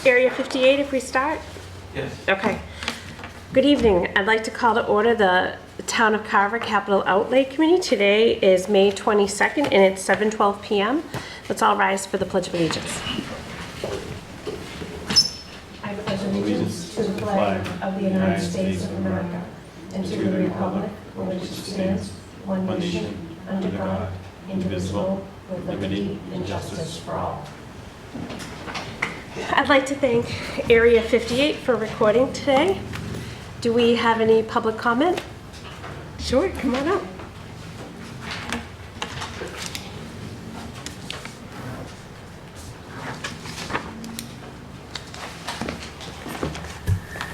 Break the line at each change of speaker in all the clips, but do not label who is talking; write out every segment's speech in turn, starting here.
Area 58 if we start?
Yes.
Okay. Good evening. I'd like to call to order the Town of Carver Capital Outlay Committee. Today is May 22nd and it's 7:12 p.m. Let's all rise for the Pledge of Allegiance. I pledge allegiance to the flag of the United States of America and to the republic for which it stands, one nation, under God, indivisible, with liberty and justice for all. I'd like to thank Area 58 for recording today. Do we have any public comment? Sure, come on up.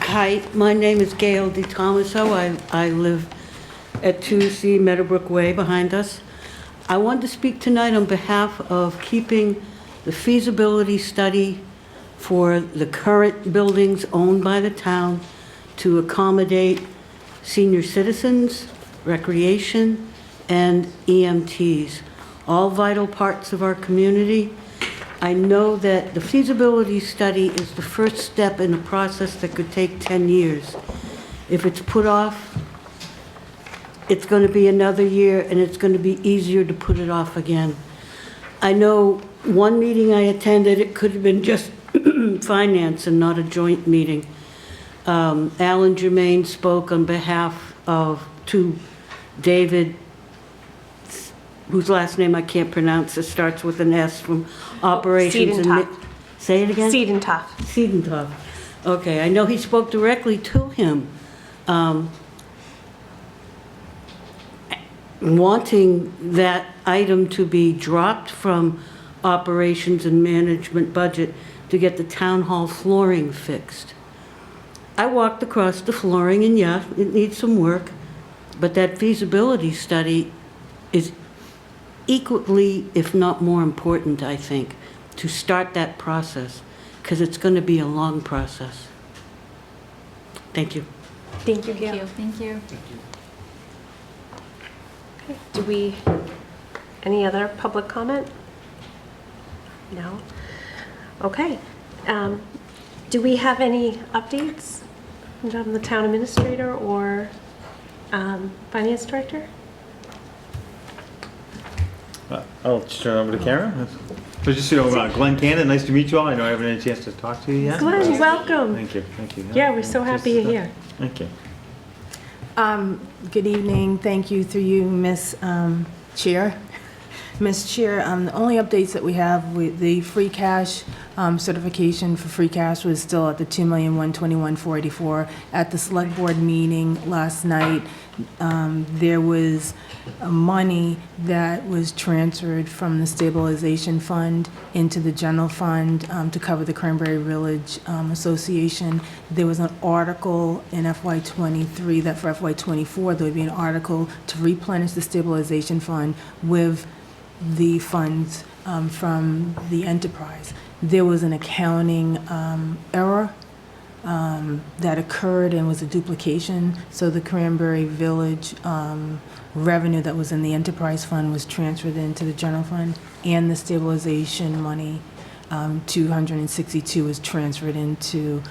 Hi, my name is Gail DiTomaso. I live at 2C Meadowbrook Way behind us. I wanted to speak tonight on behalf of keeping the feasibility study for the current buildings owned by the town to accommodate senior citizens, recreation, and EMTs, all vital parts of our community. I know that the feasibility study is the first step in a process that could take 10 years. If it's put off, it's going to be another year, and it's going to be easier to put it off again. I know one meeting I attended, it could have been just finance and not a joint meeting. Alan Germain spoke on behalf of David, whose last name I can't pronounce, it starts with an S, from operations.
Siedentoff.
Say it again?
Siedentoff.
Siedentoff. Okay, I know he spoke directly to him, wanting that item to be dropped from operations and management budget to get the town hall flooring fixed. I walked across the flooring, and yeah, it needs some work, but that feasibility study is equally, if not more important, I think, to start that process, because it's going to be a long process. Thank you.
Thank you, Gail.
Thank you.
Okay. Do we, any other public comment? No? Okay. Do we have any updates from the town administrator or finance director?
I'll just turn it over to Karen. So just, Glenn Cannon, nice to meet you all. I know I haven't had a chance to talk to you yet.
Glenn, welcome.
Thank you, thank you.
Yeah, we're so happy you're here.
Thank you.
Good evening. Thank you through you, Miss Chair. Miss Chair, the only updates that we have with the free cash certification for free cash was still at the $2,121,484. At the select board meeting last night, there was money that was transferred from the stabilization fund into the general fund to cover the Cranberry Village Association. There was an article in FY23 that for FY24 there would be an article to replenish the stabilization fund with the funds from the enterprise. There was an accounting error that occurred and was a duplication. So the Cranberry Village revenue that was in the enterprise fund was transferred into the general fund, and the stabilization money, 262, was transferred into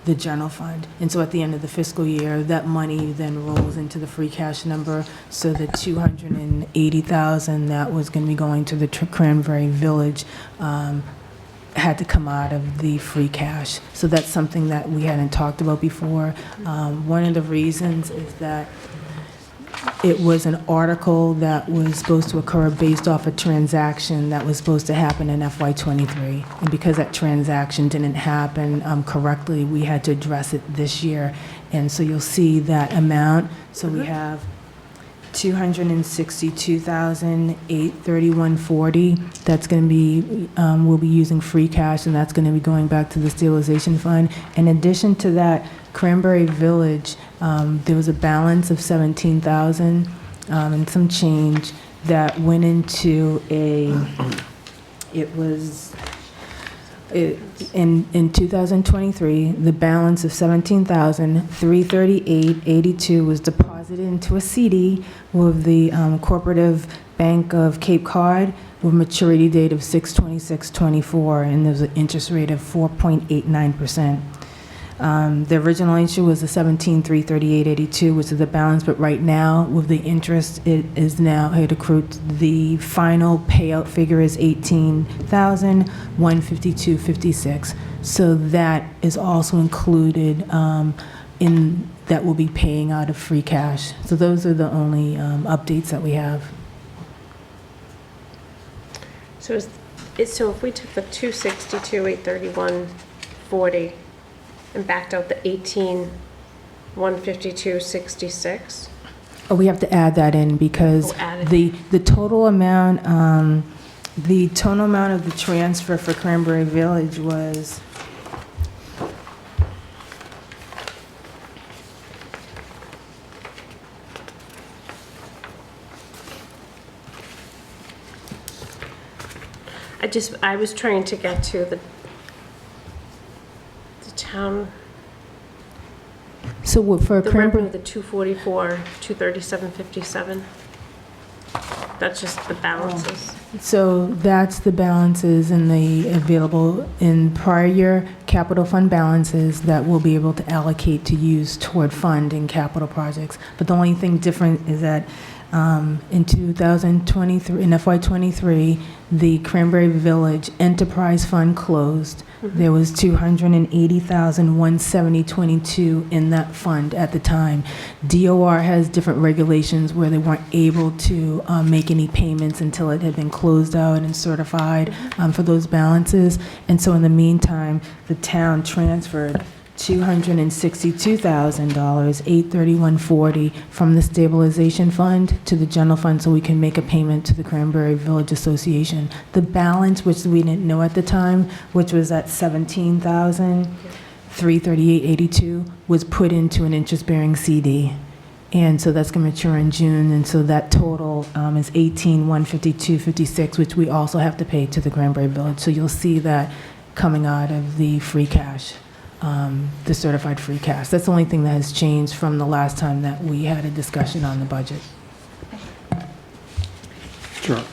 the general fund. And so at the end of the fiscal year, that money then rolls into the free cash number. So the $280,000 that was going to be going to the Cranberry Village had to come out of the free cash. So that's something that we hadn't talked about before. One of the reasons is that it was an article that was supposed to occur based off a transaction that was supposed to happen in FY23. And because that transaction didn't happen correctly, we had to address it this year. And so you'll see that amount. So we have $262,831.40. That's going to be, we'll be using free cash, and that's going to be going back to the stabilization fund. In addition to that, Cranberry Village, there was a balance of $17,000 and some change that went into in 2023, the balance of $17,338.82 was deposited deposit into a CD with the Cooperative Bank of Cape Cod with maturity date of 6/26/24, and there's an interest rate of 4.89%. The original issue was the 17,338.82, which is the balance, but right now, with the interest, it accrued, the final payout figure is 18,152.56. So that is also included that will be paying out of free cash. So those are the only updates that we have.
So so if we took the 262,831.40 and backed out the 18,152.66.
Oh, we have to add that in because
add it.
the total amount of the transfer for Cranberry Village was
I was trying to get to the town,
so what for
the
Cranberry.
revenue, the 244, 237.57. That's just the balances.
So that's the balances in the available in prior year capital fund balances that we'll be able to allocate to use toward funding capital projects. But the only thing different is that in 2023, in FY23, the Cranberry Village Enterprise Fund closed. There was $280,170.22 in that fund at the time. DOR has different regulations where they weren't able to make any payments until it had been closed out and certified for those balances. And so in the meantime, the town transferred $262,000, $831.40 from the stabilization fund to the general fund so we can make a payment to the Cranberry Village Association. The balance, which we didn't know at the time, which was at $17,338.82, was put into an interest-bearing CD. And so that's going to mature in June, and so that total is $18,152.56, which we also have to pay to the Cranberry Village. So you'll see that coming out of the free cash. The certified free cash. That's the only thing that has changed from the last time that we had a discussion on the budget.
Sure.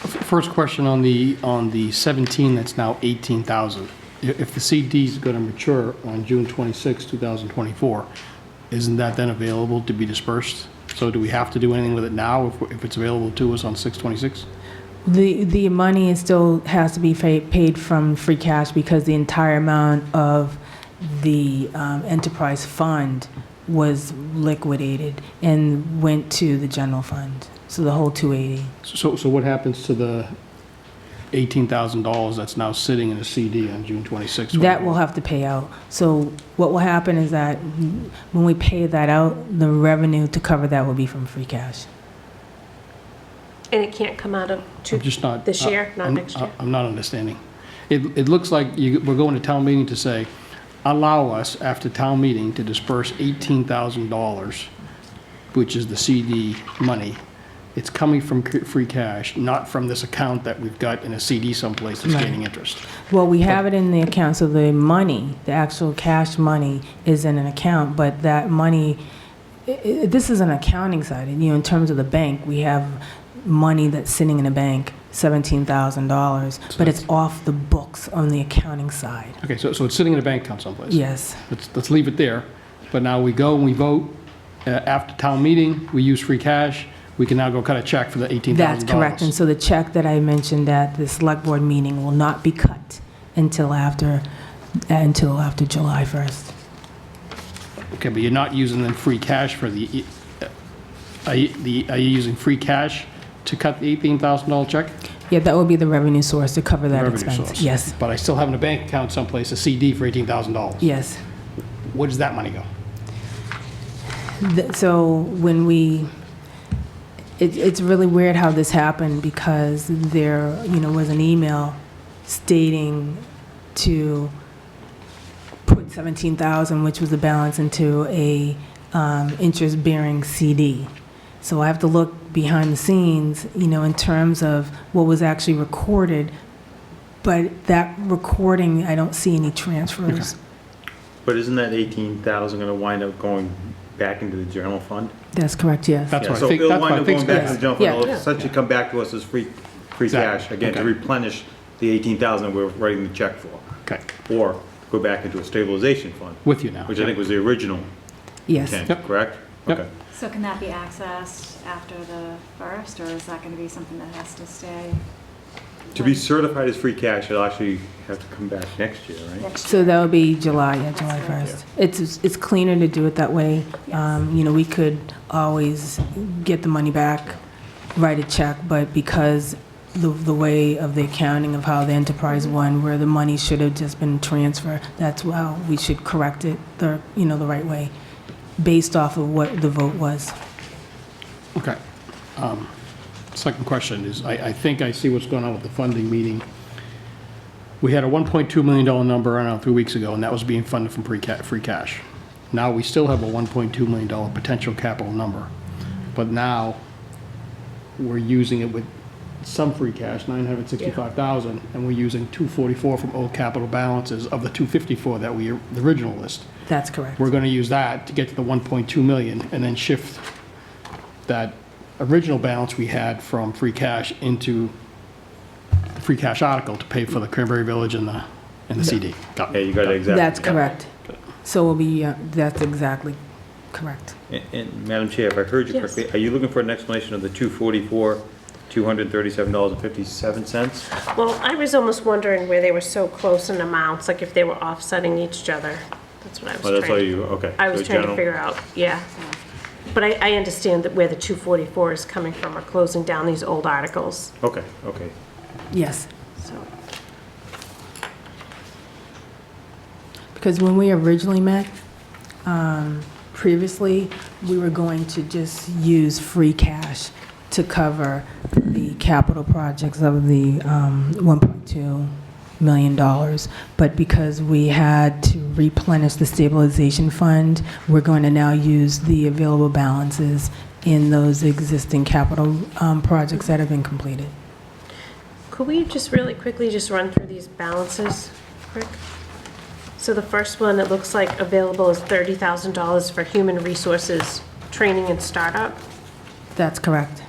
First question on the 17 that's now 18,000. If the CD is going to mature on June 26, 2024, isn't that then available to be dispersed? So do we have to do anything with it now if it's available to us on 6/26?
The money still has to be paid from free cash because the entire amount of the enterprise fund was liquidated and went to the general fund. So the whole 280.
So what happens to the $18,000 that's now sitting in a CD on June 26?
That will have to pay out. So what will happen is that when we pay that out, the revenue to cover that will be from free cash.
And it can't come out of this year, not next year?
I'm not understanding. It looks like we're going to town meeting to say, allow us, after town meeting, to disperse $18,000, which is the CD money. It's coming from free cash, not from this account that we've got in a CD someplace that's gaining interest.
Well, we have it in the account, so the money, the actual cash money is in an account, but that money, this is an accounting side. In terms of the bank, we have money that's sitting in a bank, $17,000, but it's off the books on the accounting side.
Okay, so it's sitting in a bank account someplace.
Yes.
Let's leave it there. But now we go and we vote. After town meeting, we use free cash. We can now go cut a check for the $18,000.
That's correct. And so the check that I mentioned at the select board meeting will not be cut until after July 1st.
Okay, but you're not using then free cash for the, are you using free cash to cut the $18,000 check?
Yeah, that will be the revenue source to cover that
Revenue
expense.
source.
Yes,
But I still have in a bank account someplace a CD for $18,000.
yes.
Where does that money go?
So when it's really weird how this happened because there, was an email stating to put $17,000, which was the balance, into a interest-bearing CD. So I have to look behind the scenes, in terms of what was actually recorded. But that recording, I don't see any transfers.
But isn't that 18,000 gonna wind up going back into the general fund?
That's correct, yes.
That's
Yeah,
what I
so
think,
it'll
that's
wind
what I
up
think.
going back to the general fund.
Yeah.
It'll essentially come back to us as free cash,
Exactly.
again, to
Okay.
replenish the 18,000 we're writing the check for.
Okay,
Or go back into a stabilization fund,
with you now.
which I think was the original
Yes.
intent,
Yep.
correct?
Yep.
Okay.
So can that be accessed after the first, or is that gonna be something that has to stay?
To be certified as free cash, it'll actually have to come back next year, right?
Next
So
year?
that would be July, yeah, July 1st. It's cleaner to do it that way. You know, we could always get the money back, write a check, but because the way of the accounting of how the enterprise won, where the money should have just been transferred, that's how we should correct it the right way, based off of what the vote was.
Okay. Second question is, I think I see what's going on with the funding meeting. We had a $1.2 million number, I don't know, 3 weeks ago, and that was being funded from free cash. Now, we still have a $1.2 million potential capital number, but now we're using it with some free cash, $965,000, and we're using $244 from old capital balances of the $254 that the original list.
That's correct.
We're going to use that to get to the 1.2 million and then shift that original balance we had from free cash into the free cash article to pay for the Cranberry Village and the CD. Got
Yeah,
it.
you got it exactly.
That's correct. So we'll be, that's exactly correct.
And Madam Chair, if I heard you
Yes.
correctly, are you looking for an explanation of the 244, $237.57?
Well, I was almost wondering where they were so close in amounts, like if they were offsetting each other. That's what I was
Well, that's all
trying,
you, okay.
I was
So
trying to
general-
figure out, yeah. But I understand that where the 244 is coming from, are closing down these old articles,
Okay.
Yes.
so.
Because when we originally met, previously, we were going to just use free cash to cover the capital projects of the $1.2 million. But because we had to replenish the stabilization fund, we're going to now use the available balances in those existing capital projects that have been completed.
Could we just really quickly just run through these balances quick? So the first one, it looks like available is $30,000 for human resources, training and startup.
That's correct.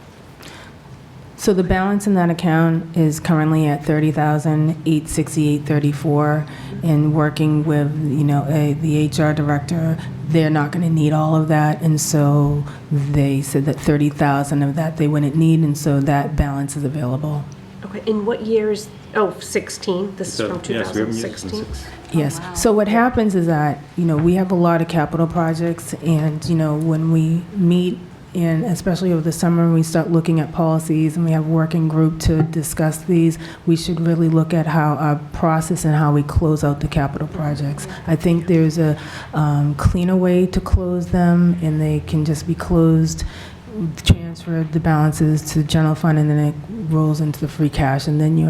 So the balance in that account is currently at $30,868.34, and working with, the HR director, they're not going to need all of that, and so they said that $30,000 of that they wouldn't need, and so that balance is available.
Okay, in what year is, 16, this is
So,
from
yes, we haven't used it since
2016?
Yes. So what happens is that, we have a lot of capital projects, and, when we meet, and especially over the summer, when we start looking at policies and we have a working group to discuss these, we should really look at how our process and how we close out the capital projects. I think there's a cleaner way to close them, and they can just be closed, transfer the balances to the general fund, and then it rolls into the free cash, and then you'll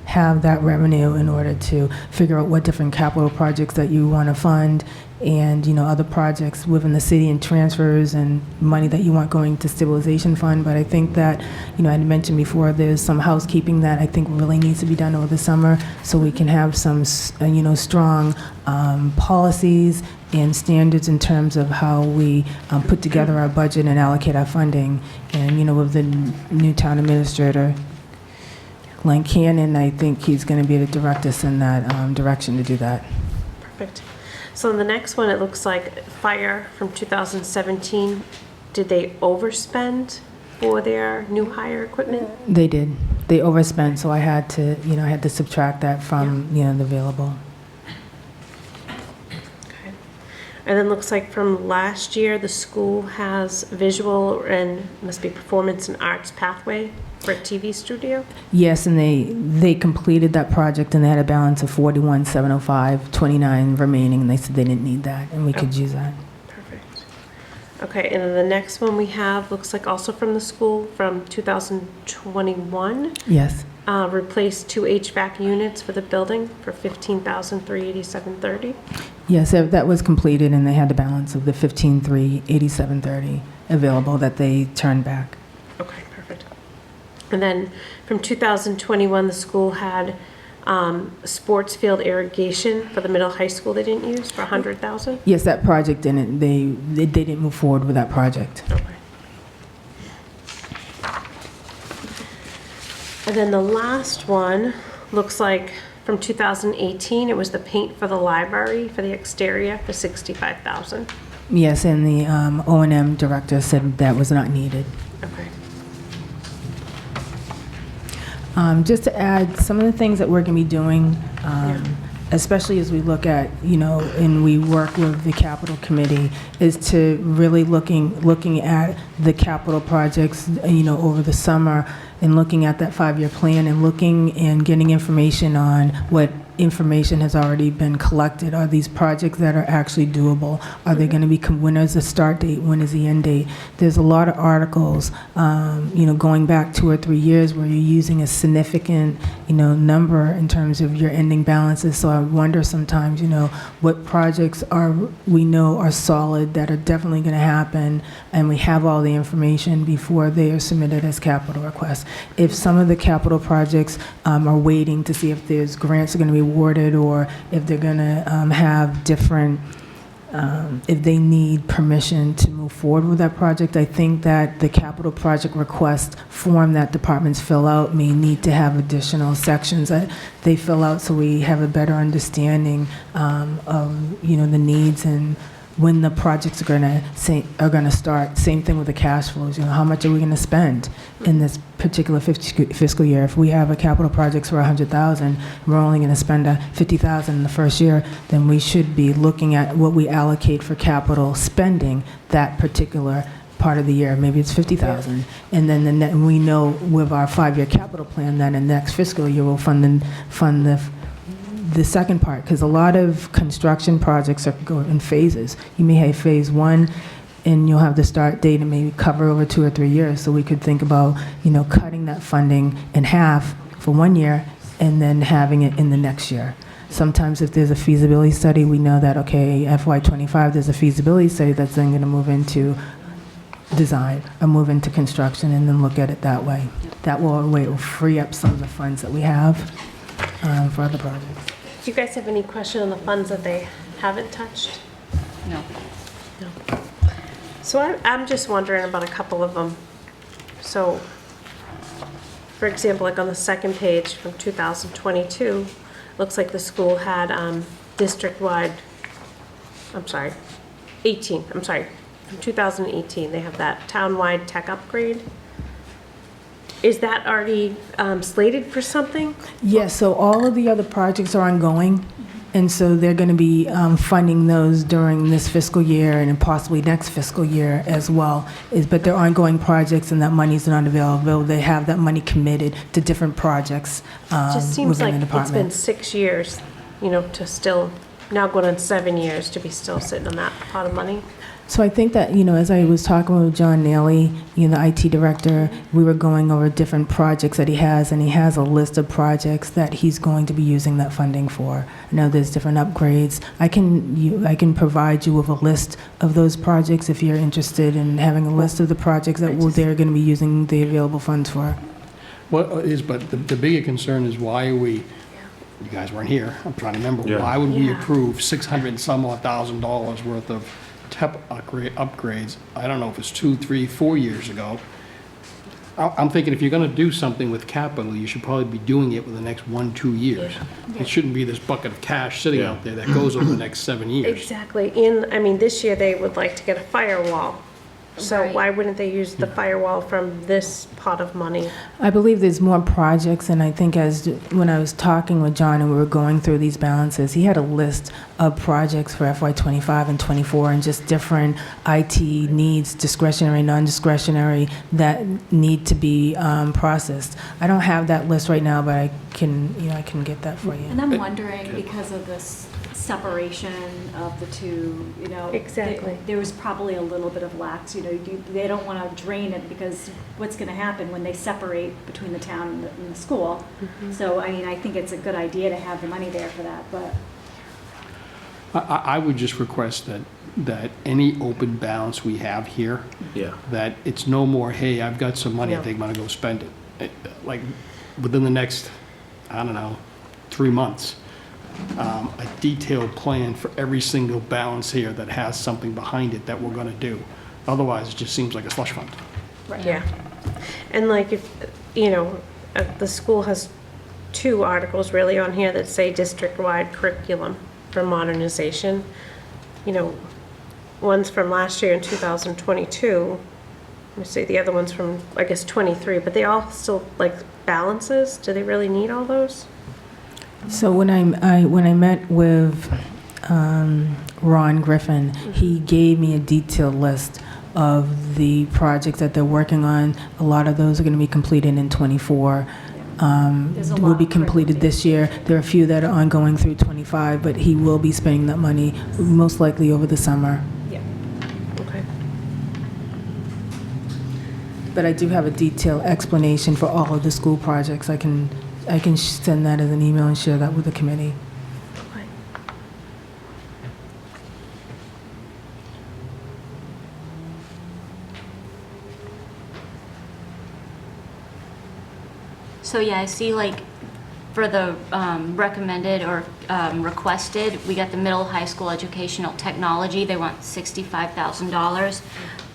have that revenue in order to figure out what different capital projects that you want to fund, and other projects within the city, and transfers and money that you want going to stabilization fund. But I think that I had mentioned before, there's some housekeeping that I think really needs to be done over the summer, so we can have some strong policies and standards in terms of how we put together our budget and allocate our funding. And, with the new town administrator, Glenn Cannon, I think he's going to be able to direct us in that direction to do that.
Perfect. So in the next one, it looks like fire from 2017. Did they overspend for their new hire equipment?
They did. They overspent, so I had to, subtract that from, the available.
Okay. And then looks like from last year, the school has visual and must be performance and arts pathway for a TV studio.
Yes, and they completed that project, and they had a balance of 41,705, 29 remaining, and they said they didn't need that, and we could use that.
Perfect. Okay, and then the next one we have, looks like also from the school from 2021.
Yes.
Replace 2 HVAC units for the building for $15,387.30.
Yes, that was completed, and they had the balance of the 15,387.30 available that they turned back.
Okay, perfect. And then from 2021, the school had Sports field irrigation for the middle high school they didn't use for 100,000?
Yes, that project didn't, they didn't move forward with that project.
Okay. And then the last one looks like from 2018, it was the paint for the library for the exterior for 65,000.
Yes, and the O&M director said that was not needed.
Okay.
Just to add, some of the things that we're going to be doing, especially as we look at, and we work with the capital committee, is to really looking at the capital projects, over the summer, and looking at that 5-year plan and looking and getting information on what information has already been collected. Are these projects that are actually doable? Are they going to be, when is the start date? When is the end date? There's a lot of articles, going back 2 or 3 years where you're using a significant, number in terms of your ending balances. So I wonder sometimes, what projects we know are solid, that are definitely going to happen, and we have all the information before they are submitted as capital requests. If some of the capital projects are waiting to see if there's grants are going to be awarded, or if they're going to have different, if they need permission to move forward with that project, I think that the capital project request form that departments fill out may need to have additional sections that they fill out, so we have a better understanding of, the needs and when the projects are going to start. Same thing with the cash flows. How much are we going to spend in this particular fiscal year? If we have a capital projects for 100,000, we're only going to spend 50,000 in the first year, then we should be looking at what we allocate for capital spending that particular part of the year. Maybe it's 50,000, and then we know with our 5-year capital plan that in the next fiscal year we'll fund the second part, because a lot of construction projects are going in phases. You may have phase 1, and you'll have the start date and maybe cover over 2 or 3 years. So we could think about, cutting that funding in half for 1 year and then having it in the next year. Sometimes if there's a feasibility study, we know that, okay, FY25, there's a feasibility study that's then going to move into design or move into construction, and then look at it that way. That will free up some of the funds that we have for other projects.
Do you guys have any question on the funds that they haven't touched?
No.
No. So I'm just wondering about a couple of them. So, for example, like on the second page from 2022, looks like the school had district-wide, from 2018, they have that town-wide tech upgrade. Is that already slated for something?
Yes, so all of the other projects are ongoing, and so they're going to be funding those during this fiscal year and possibly next fiscal year as well. But they're ongoing projects, and that money is not available. They have that money committed to different projects
It just seems
within
like
the
it's been
department.
6 years, to still, now going on 7 years to be still sitting on that pot of money.
So I think that, as I was talking with John Naily, the IT director, we were going over different projects that he has, and he has a list of projects that he's going to be using that funding for. I know there's different upgrades. I can provide you with a list of those projects if you're interested in having a list of the projects that they're going to be using the available funds for.
But the bigger concern is why are we, you guys weren't here, I'm trying to remember,
Yeah.
why would we
Yeah.
approve 600 and some odd $1,000 worth of TEP upgrades? I don't know if it's 2, 3, 4 years ago. I'm thinking if you're gonna do something with capital, you should probably be doing it within the next 1, 2 years. It shouldn't be this bucket of cash sitting out there that goes over the next 7 years.
Exactly. This year they would like to get a firewall. So
Right.
why wouldn't they use the firewall from this pot of money?
I believe there's more projects, and I think when I was talking with John and we were going through these balances, he had a list of projects for FY25 and 24 and just different IT needs, discretionary, non-discretionary, that need to be processed. I don't have that list right now, but I can get that for you.
And I'm wondering, because of this separation of the two,
Exactly.
there was probably a little bit of lax, they don't want to drain it, because what's going to happen when they separate between the town and the school? So, I think it's a good idea to have the money there for that, but.
I would just request that any open balance we have here,
Yeah.
that it's no more, hey, I've got some money, I
No.
think I'm gonna go spend it. Like, within the next, I don't know, 3 months, a detailed plan for every single balance here that has something behind it that we're gonna do. Otherwise, it just seems like a slush fund.
Yeah. And like if, the school has 2 articles really on here that say district-wide curriculum for modernization. One's from last year in 2022. Let me see, the other one's from, I guess, 23, but they all still like balances. Do they really need all those?
So when I met with Ron Griffin, he gave me a detailed list of the projects that they're working on. A lot of those are going to be completed in '24.
There's a
Will
lot
be
of
completed this year. There are a few that are ongoing through '25, but he will be spending that money most likely over the summer.
Yeah.
Okay.
But I do have a detailed explanation for all of the school projects. I can send that as an email and share that with the committee.
Okay.
So yeah, I see like for the recommended or requested, we got the middle high school educational technology, they want $65,000,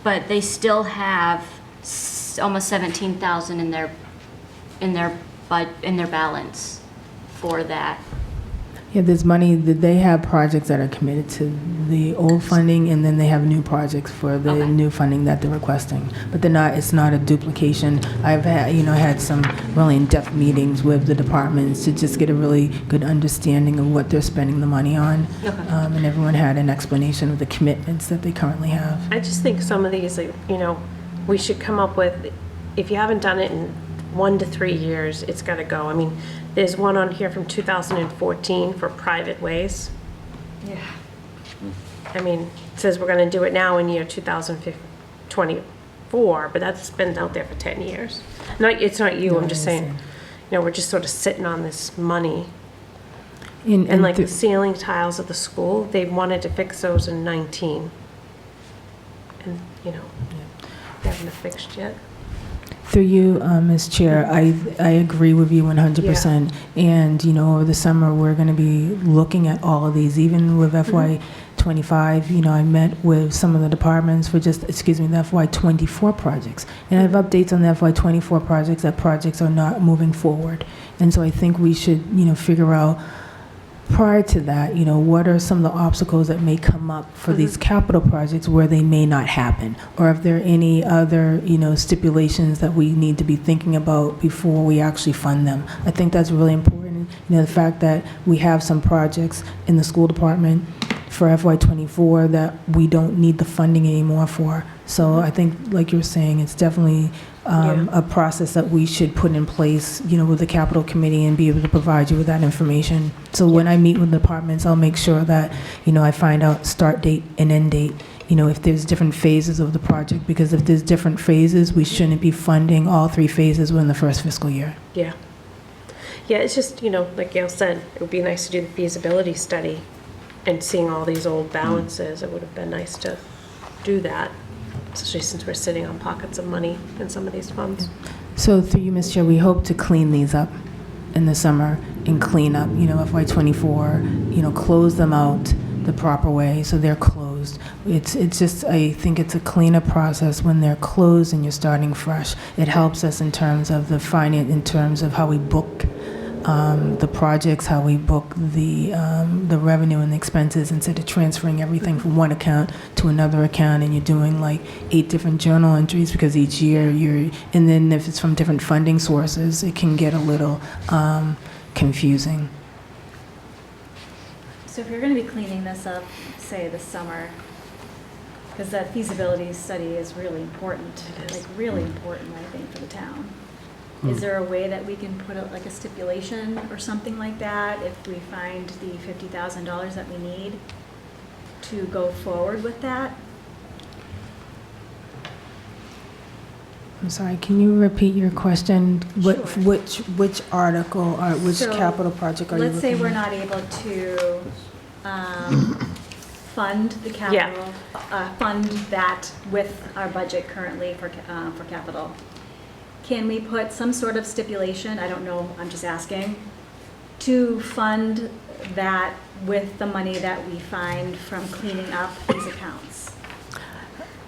but they still have almost 17,000 in their balance for that.
Yeah, there's money, that they have projects that are committed to the old funding, and then they have new projects for the
Okay.
new funding that they're requesting. But they're not, it's not a duplication. I've had some really in-depth meetings with the departments to just get a really good understanding of what they're spending the money on.
Okay.
And everyone had an explanation of the commitments that they currently have.
I just think some of these, we should come up with, if you haven't done it in 1 to 3 years, it's got to go. I mean, there's one on here from 2014 for private ways.
Yeah.
I mean, it says we're going to do it now in year 2024, but that's been out there for 10 years. It's not you,
No,
I'm just
I
saying,
understand.
we're just sort of sitting on this money.
And
And like the
through-
ceiling tiles of the school, they wanted to fix those in 19. And, they haven't fixed yet.
Through you, Ms. Chair, I agree with you 100%. And, over the summer, we're going to be looking at all of these, even with FY '25. I met with some of the departments for the FY '24 projects. And I have updates on the FY '24 projects, that projects are not moving forward. And so I think we should, figure out prior to that, what are some of the obstacles that may come up for these capital projects where they may not happen? Or if there are any other, stipulations that we need to be thinking about before we actually fund them. I think that's really important. The fact that we have some projects in the school department for FY '24 that we don't need the funding anymore for. So I think, like you were saying, it's definitely a process that we should put in place, with the capital committee and be able to provide you with that information. So when I meet with the departments, I'll make sure that, I find out start date and end date, if there's different phases of the project, because if there's different phases, we shouldn't be funding all 3 phases within the first fiscal year.
Yeah. Yeah, it's just, like Gail said, it would be nice to do the feasibility study and seeing all these old balances. It would have been nice to do that, especially since we're sitting on pockets of money in some of these funds.
So through you, Ms. Chair, we hope to clean these up in the summer and clean up, FY '24, close them out the proper way so they're closed. It's just, I think it's a cleaner process when they're closed and you're starting fresh. It helps us in terms of the finance, in terms of how we book the projects, how we book the revenue and the expenses, instead of transferring everything from one account to another account, and you're doing like 8 different journal entries because each year and then if it's from different funding sources, it can get a little confusing.
So if you're going to be cleaning this up, say this summer, because that feasibility study is really important, really important, I think, for the town. Is there a way that we can put like a stipulation or something like that if we find the $50,000 that we need to go forward with that?
I'm sorry, can you repeat your question?
Sure.
Which article or which
So,
capital project are you looking at?
Let's say we're not able to fund the capital, fund that with our budget currently for capital. Can we put some sort of stipulation, I don't know, I'm just asking, to fund that with the money that we find from cleaning up these accounts.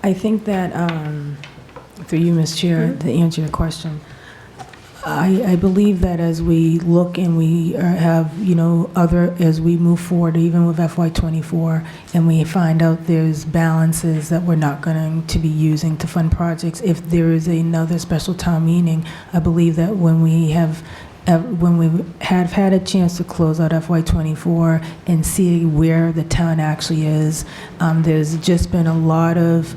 I think that, through you, Ms. Chair, to answer your question, I believe that as we look and we have, as we move forward, even with FY '24, and we find out there's balances that we're not going to be using to fund projects, if there is another special town meeting, I believe that when we have had a chance to close out FY '24 and see where the town actually is, there's just been a lot of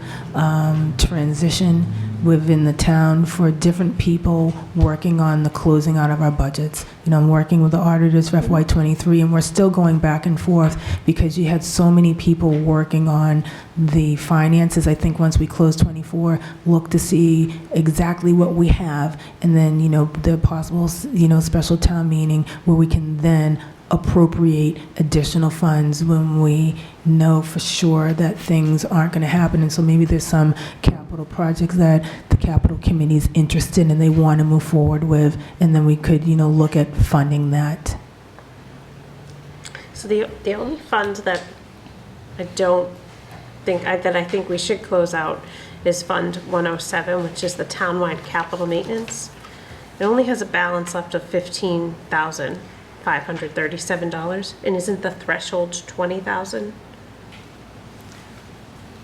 transition within the town for different people working on the closing out of our budgets. I'm working with the auditors for FY '23, and we're still going back and forth because you had so many people working on the finances. I think once we close '24, look to see exactly what we have, and then, the possible, special town meeting where we can then appropriate additional funds when we know for sure that things aren't going to happen. And so maybe there's some capital projects that the capital committee is interested in and they want to move forward with, and then we could, look at funding that.
So the only fund that I don't think, that I think we should close out is Fund 107, which is the townwide capital maintenance. It only has a balance left of $15,537, and isn't the threshold 20,000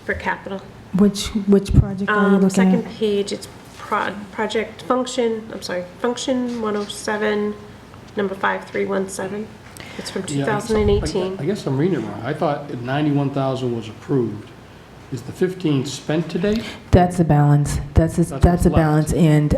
for capital?
Which project are you looking
Second
at?
page, it's project function 107, number 5317. It's from
Yeah,
2018.
I guess I'm reading it wrong. I thought 91,000 was approved. Is the 15 spent today?
That's the balance. That's a
what's
balance, and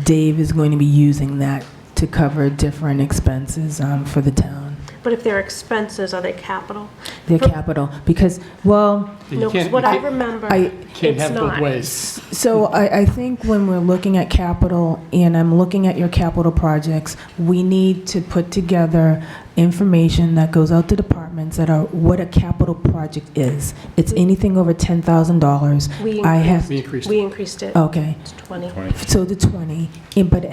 Dave is going to be using that to cover different expenses for the town.
But if they're expenses, are they capital?
They're capital, because, well,
You
No, 'cause
can't-
what
you
I
can't-
remember,
Can't
it's
have both
not.
ways.
so I think when we're looking at capital, and I'm looking at your capital projects, we need to put together information that goes out to departments that are what a capital project is. It's anything over $10,000.
We
I have,
We increased
We
it.
increased it
okay.
to 20.
So the 20, but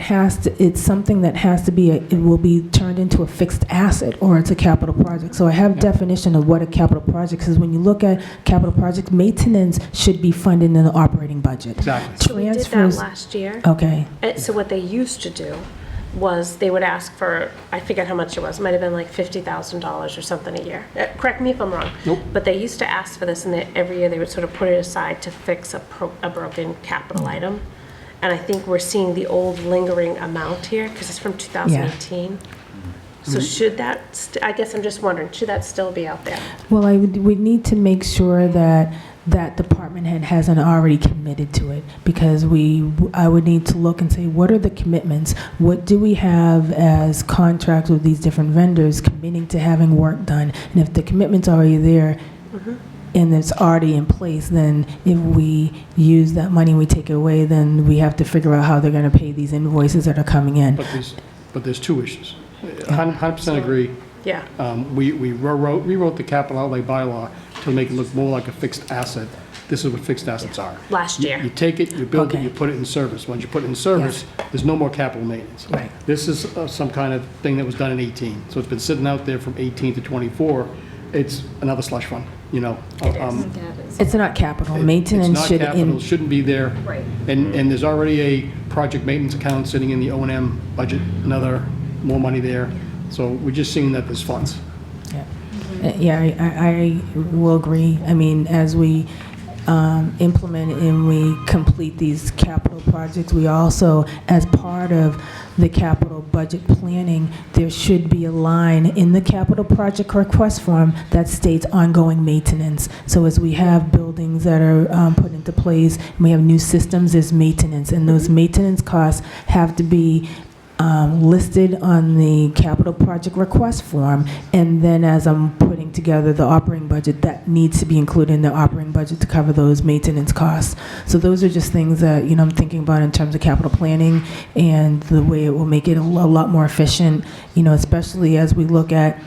it's something that has to be, it will be turned into a fixed asset, or it's a capital project. So I have
Yeah.
definition of what a capital project is. When you look at capital projects, maintenance should be funded in the operating budget.
Exactly.
So we did that
Transfers,
last year.
okay,
So what they used to do was they would ask for, I forget how much it was, might have been like $50,000 or something a year. Correct me if I'm wrong.
Nope.
But they used to ask for this, and every year they would sort of put it aside to fix a broken capital item. And I think we're seeing the old lingering amount here, because it's from 2018. So should that, I guess I'm just wondering, should that still be out there?
well, we need to make sure that that department head hasn't already committed to it, because I would need to look and say, what are the commitments? What do we have as contracts with these different vendors committing to having work done? And if the commitment's already there, and it's already in place, then if we use that money and we take it away, then we have to figure out how they're going to pay these invoices that are coming in.
But there's two issues. 100% agree.
Yeah.
We rewrote the capital outlay bylaw to make it look more like a fixed asset. This is what fixed assets are.
Last year.
You take it, you build it,
Okay.
you put it in service. Once you put it in service, there's no more capital maintenance.
Right.
This is some kind of thing that was done in 18. So it's been sitting out there from 18 to 24. It's another slush fund,
It's not capital.
It's
Maintenance
not
should,
capital, shouldn't be there.
Right.
And there's already a project maintenance account sitting in the O&M budget, more money there. So we're just seeing that there's funds.
yeah, I will agree. I mean, as we implement and we complete these capital projects, we also, as part of the capital budget planning, there should be a line in the capital project request form that states ongoing maintenance. So as we have buildings that are put into place, and we have new systems, there's maintenance, and those maintenance costs have to be listed on the capital project request form, and then as I'm putting together the operating budget, that needs to be included in the operating budget to cover those maintenance costs. So those are just things that, I'm thinking about in terms of capital planning and the way it will make it a lot more efficient, especially as we look at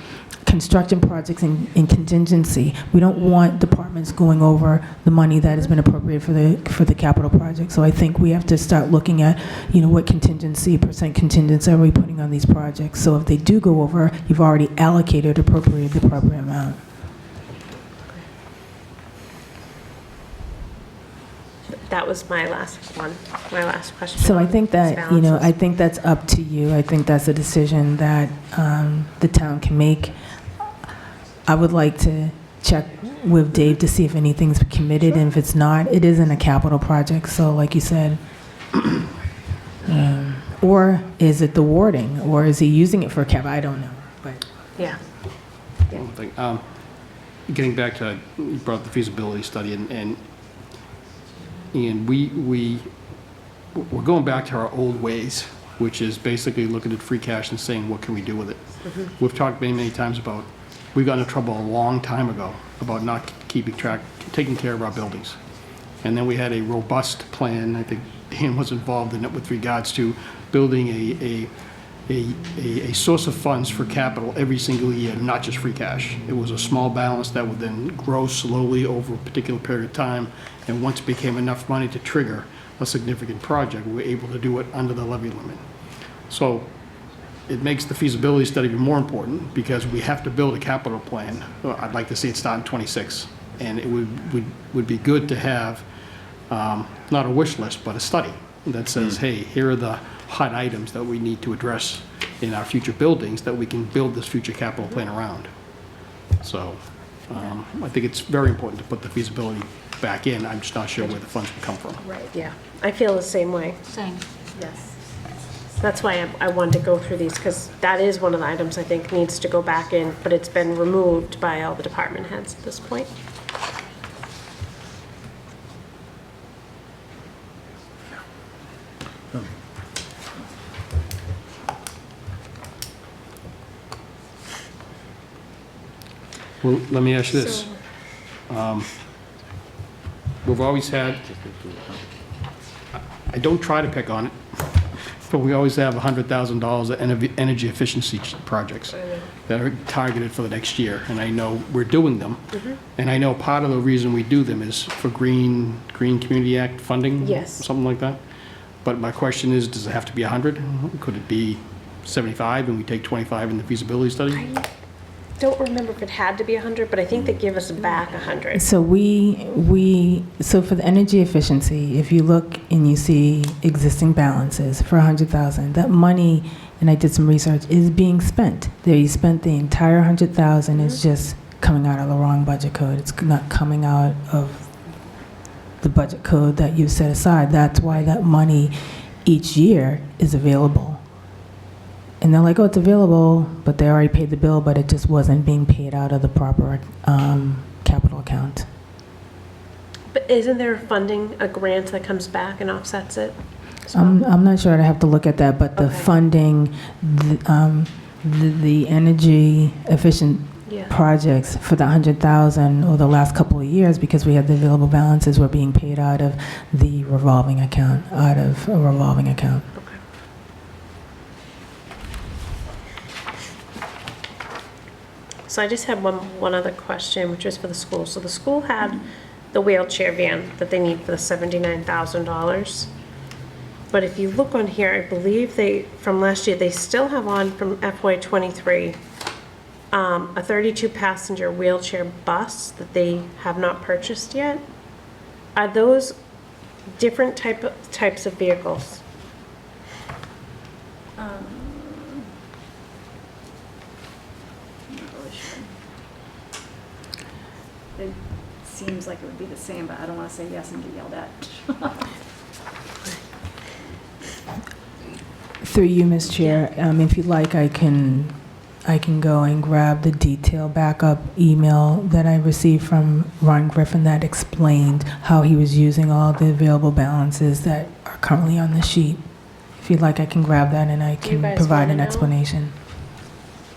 construction projects in contingency. We don't want departments going over the money that has been appropriated for the capital project. So I think we have to start looking at, what percent contingency are we putting on these projects? So if they do go over, you've already appropriated the proper amount.
That was my last question.
So I think that,
Balances.
I think that's up to you. I think that's a decision that the town can make. I would like to check with Dave to see if anything's committed, and if it's not, it isn't a capital project, so like you said. Or is it the warding, or is he using it for cap? I don't know, but.
Yeah.
One thing, getting back to, you brought up the feasibility study, and we're going back to our old ways, which is basically looking at free cash and saying, what can we do with it? We've talked many times about, we got into trouble a long time ago about not taking care of our buildings. And then we had a robust plan, I think Dan was involved in it, with regards to building a source of funds for capital every single year, not just free cash. It was a small balance that would then grow slowly over a particular period of time, and once it became enough money to trigger a significant project, we were able to do it under the levy limit. So it makes the feasibility study even more important, because we have to build a capital plan. Well, I'd like to see it start in '26, and it would be good to have not a wish list, but a study that says, hey, here are the hot items that we need to address in our future buildings that we can build this future capital plan around. So I think it's very important to put the feasibility back in. I'm just not sure where the funds will come from.
Right, yeah. I feel the same way.
Same.
Yes. That's why I wanted to go through these, because that is one of the items I think needs to go back in, but it's been removed by all the department heads at this point.
Well, let me ask you this. We've always had, I don't try to pick on it, but we always have $100,000 of energy efficiency projects that are targeted for the next year, and I know we're doing them. And I know part of the reason we do them is for Green Community Act funding?
Yes.
Something like that. But my question is, does it have to be 100? Could it be 75 and we take 25 in the feasibility study?
I don't remember if it had to be 100, but I think they give us back 100.
So so for the energy efficiency, if you look and you see existing balances for 100,000, that money, and I did some research, is being spent. There, you spent the entire 100,000. It's just coming out of the wrong budget code. It's not coming out of the budget code that you set aside. That's why that money each year is available. And they're like, oh, it's available, but they already paid the bill, but it just wasn't being paid out of the proper capital account.
But isn't there funding, a grant that comes back and offsets it?
I'm not sure. I'd have to look at that, but the
Okay.
funding, the energy efficient
Yeah.
projects for the 100,000 over the last couple of years, because we had the available balances, were being paid out of the revolving account,
Okay. So I just had one other question, which was for the school. So the school had the wheelchair van that they need for the $79,000. But if you look on here, I believe from last year, they still have on from FY '23, a 32-passenger wheelchair bus that they have not purchased yet. Are those different types of vehicles?
It seems like it would be the same, but I don't want to say yes and get yelled at.
Through you, Ms. Chair, if you'd like, I can go and grab the detailed backup email that I received from Ron Griffin that explained how he was using all the available balances that are currently on the sheet. If you'd like, I can grab that and I
You
can
guys
provide
wanna
an
know?
explanation.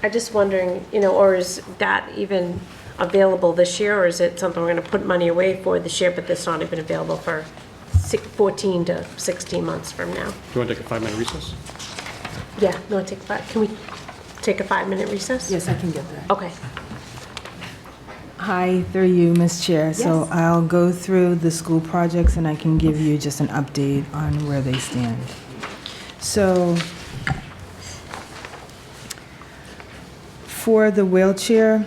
I'm just wondering, or is that even available this year, or is it something we're going to put money away for this year, but that's not even available for 14 to 16 months from now?
Do you want to take a 5-minute recess?
Yeah, no, take that. Can we take a 5-minute recess?
Yes, I can get that.
Okay.
Hi, through you, Ms. Chair. So
Yes.
I'll go through the school projects and I can give you just an update on where they stand. So for the wheelchair,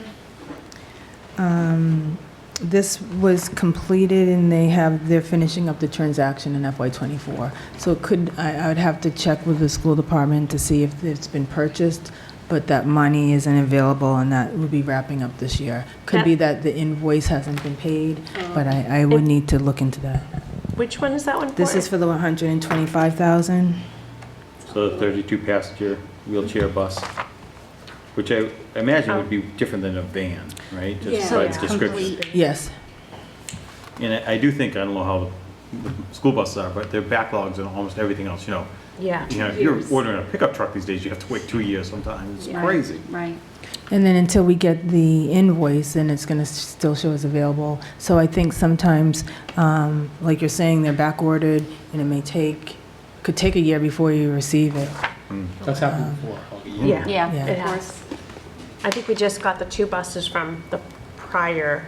this was completed and they're finishing up the transaction in FY '24. So I would have to check with the school department to see if it's been purchased, but that money isn't available and that would be wrapping up this year. Could be that the invoice hasn't been paid, but I would need to look into that.
Which one is that one for?
This is for the 125,000.
So the 32 passenger wheelchair bus, which I imagine would be different than a van, right? Just
So
by
it's
description.
complete.
Yes.
And I do think, I don't know how the school buses are, but they're backlogs and almost everything else, you know.
Yeah.
You know, if you're ordering a pickup truck these days, you have to wait 2 years sometimes. It's
Yeah.
crazy.
Right.
And then until we get the invoice, then it's going to still show as available. So I think sometimes, like you're saying, they're back ordered and it could take a year before you receive it.
That's happened before.
Yeah.
Yeah,
Yeah.
It
of
has.
course.
I think we just got the 2 buses from the prior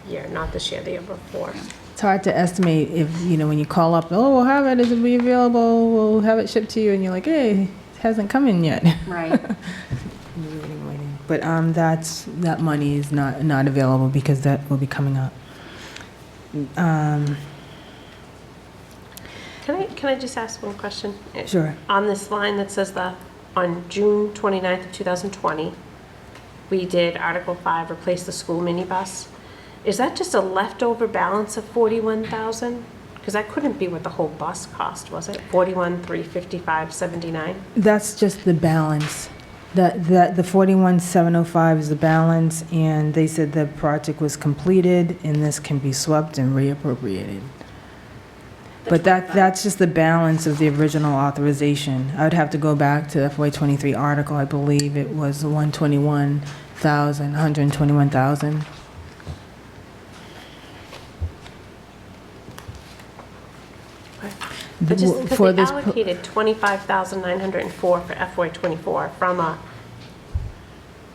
year, not this year, the year before.
It's hard to estimate if, when you call up, oh, we'll have it, is it be available, we'll have it shipped to you, and you're like, hey, it hasn't come in yet.
Right.
Waiting. But that money is not available because that will be coming up.
Can I just ask one question?
Sure.
On this line that says on June 29th of 2020, we did Article 5, replace the school minibus. Is that just a leftover balance of 41,000? Because that couldn't be what the whole bus cost, was it? 41,355.79?
That's just the balance. The 41,705 is the balance, and they said the project was completed, and this can be swept and reappropriated. But that's just the balance of the original authorization. I would have to go back to the FY23 article. I believe it was 121,000.
But just because
For
they
this
allocated 25,904 for FY24 from a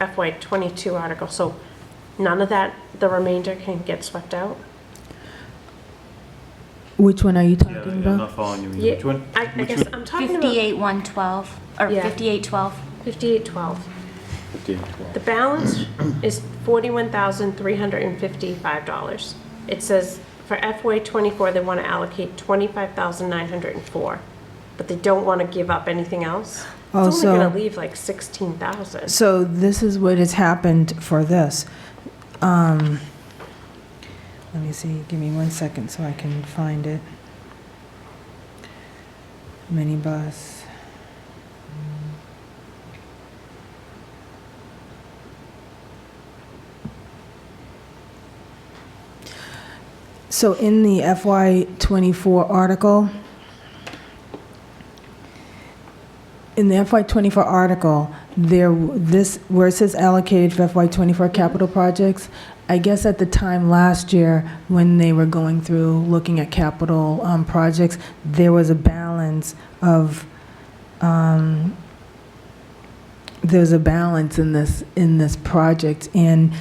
FY22 article, so none of that, the remainder can get swept out?
Which one are you
Yeah,
talking
I'm
about?
not following you.
Yeah,
Which one?
I
Which
guess
one?
I'm talking about
58,112, or
Yeah.
5812.
5812.
5812.
The balance is $41,355. It says for FY24, they want to allocate 25,904, but they don't want to give up anything else.
Oh,
It's only
so-
going to leave like 16,000.
So this is what has happened for this. Let me see, give me 1 second so I can find it. Minibus. So in the FY24 article, where it says allocated for FY24 capital projects, I guess at the time last year, when they were going through looking at capital projects, there was a balance in this project, and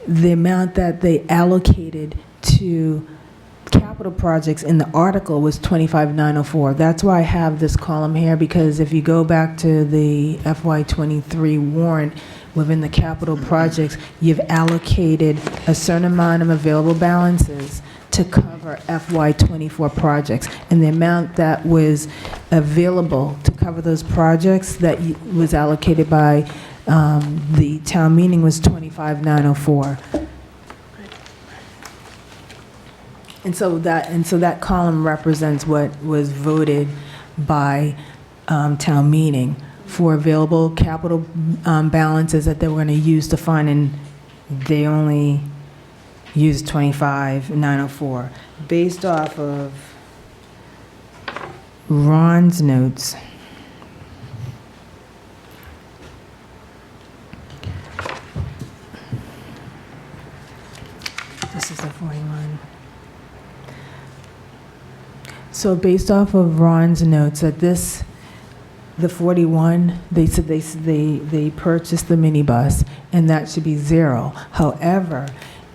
the amount that they allocated to capital projects in the article was 25,904. That's why I have this column here, because if you go back to the FY23 warrant, within the capital projects, you've allocated a certain amount of available balances to cover FY24 projects. And the amount that was available to cover those projects that was allocated by the town meeting was 25,904. And so that column represents what was voted by town meeting for available capital balances that they were going to use to fund, and they only used 25,904. Based off of Ron's notes, this is the 41. So based off of Ron's notes, that this the 41, they said they purchased the minibus, and that should be 0. However,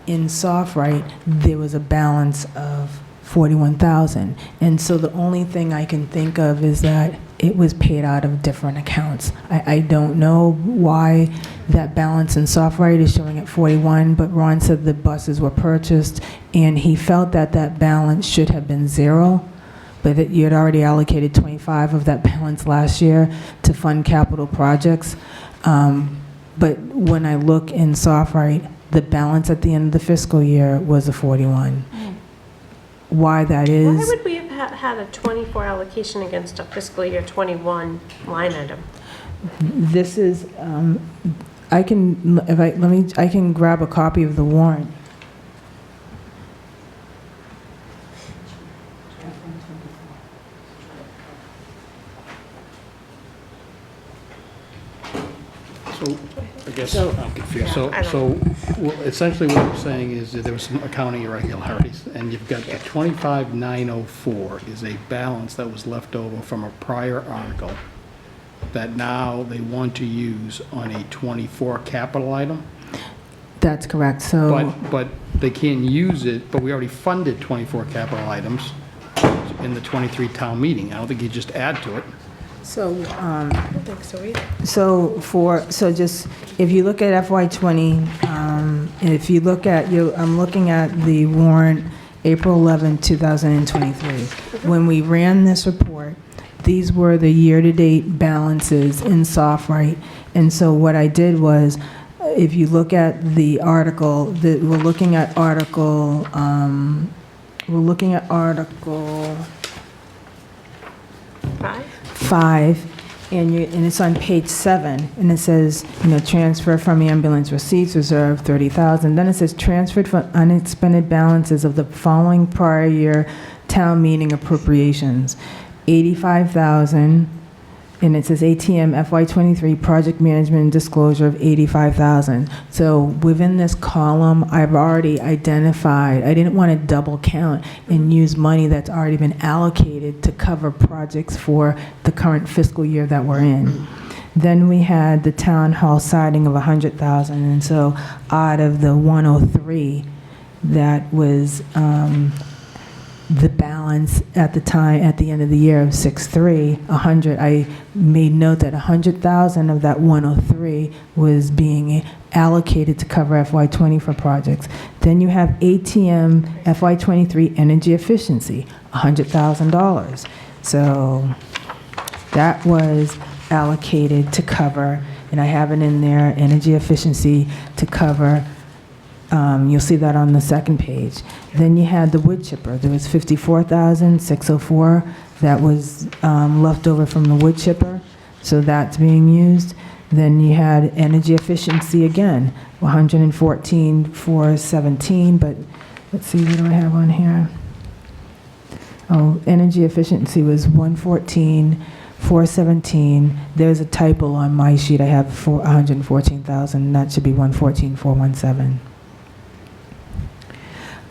in SoftWrite, there was a balance of 41,000. And so the only thing I can think of is that it was paid out of different accounts. I don't know why that balance in SoftWrite is showing at 41, but Ron said the buses were purchased, and he felt that that balance should have been 0, but that you had already allocated 25 of that balance last year to fund capital projects. But when I look in SoftWrite, the balance at the end of the fiscal year was a 41. Why that is...
Why would we have had a 24 allocation against a fiscal year 21 line item?
This is, I can grab a copy of the warrant.
So, I guess
So-
I'm confused.
Yeah,
So essentially what I'm saying is that there was some accounting irregularities, and you've got the 25,904 is a balance that was left over from a prior article that now they want to use on a 24 capital item,
That's correct, so...
but they can't use it, but we already funded 24 capital items in the 23 town meeting. I don't think you just add to it.
So,
I don't think so either.
so just, if you look at FY '20, if you look at, I'm looking at the warrant, April 11, 2023. When we ran this report, these were the year-to-date balances in SoftWrite. And so what I did was, if you look at the article, we're looking at Article 5, and it's on page 7, and it says, transfer from ambulance receipts reserve 30,000. Then it says transferred from unexpended balances of the following prior year town meeting appropriations, 85,000, and it says ATM FY23 project management and disclosure of 85,000. So within this column, I've already identified, I didn't want to double count and use money that's already been allocated to cover projects for the current fiscal year that we're in. Then we had the town hall siding of 100,000, and so out of the 103, that was the balance at the time, at the end of the year of 6/3, 100, I made note that 100,000 of that 103 was being allocated to cover FY20 for projects. Then you have ATM FY23 energy efficiency, $100,000. So that was allocated to cover, and I have it in there, energy efficiency to cover. You'll see that on the second page. Then you had the wood chipper. There was 54,604 that was left over from the wood chipper, so that's being used. Then you had energy efficiency again, 114,417, but let's see, what do I have on here? Oh, energy efficiency was 114,417. There's a typo on my sheet. I have 114,000. That should be 114,417.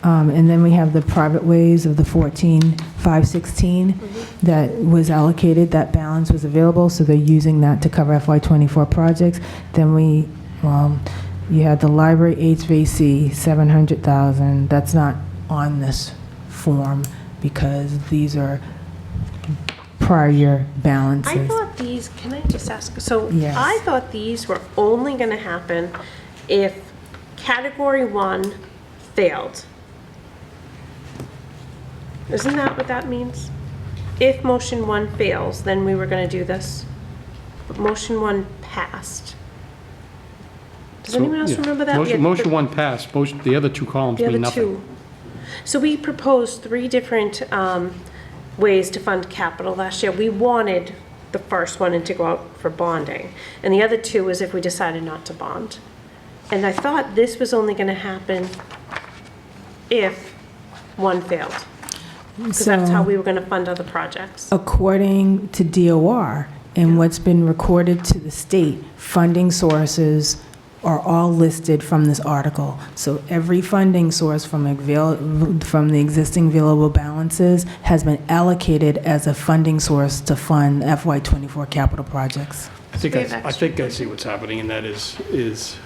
And then we have the private ways of the 14,516 that was allocated. That balance was available, so they're using that to cover FY24 projects. Then you had the library HVAC, 700,000. That's not on this form because these are prior year balances.
I thought these, can I just ask, so
Yes.
I thought these were only going to happen if category 1 failed. Isn't that what that means? If motion 1 fails, then we were going to do this. But motion 1 passed. Does anyone else remember that?
Motion 1 passed, the other two columns
The
mean
other
nothing.
2. So we proposed 3 different ways to fund capital last year. We wanted the first one to go out for bonding. And the other 2 was if we decided not to bond. And I thought this was only going to happen if 1 failed. Because that's how we were going to fund other projects.
According to DOR and what's been recorded to the state, funding sources are all listed from this article. So every funding source from the existing available balances has been allocated as a funding source to fund FY24 capital projects.
I think I see what's happening, and that is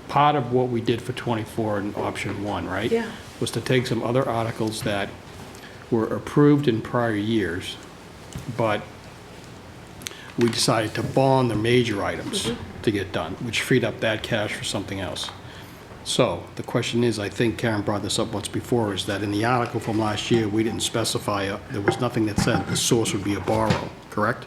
part of what we did for 24 in option 1, right?
Yeah.
Was to take some other articles that were approved in prior years, but we decided to bond the major items to get done, which freed up that cash for something else. So the question is, I think Karen brought this up once before, is that in the article from last year, we didn't specify, there was nothing that said the source would be a borrow, correct?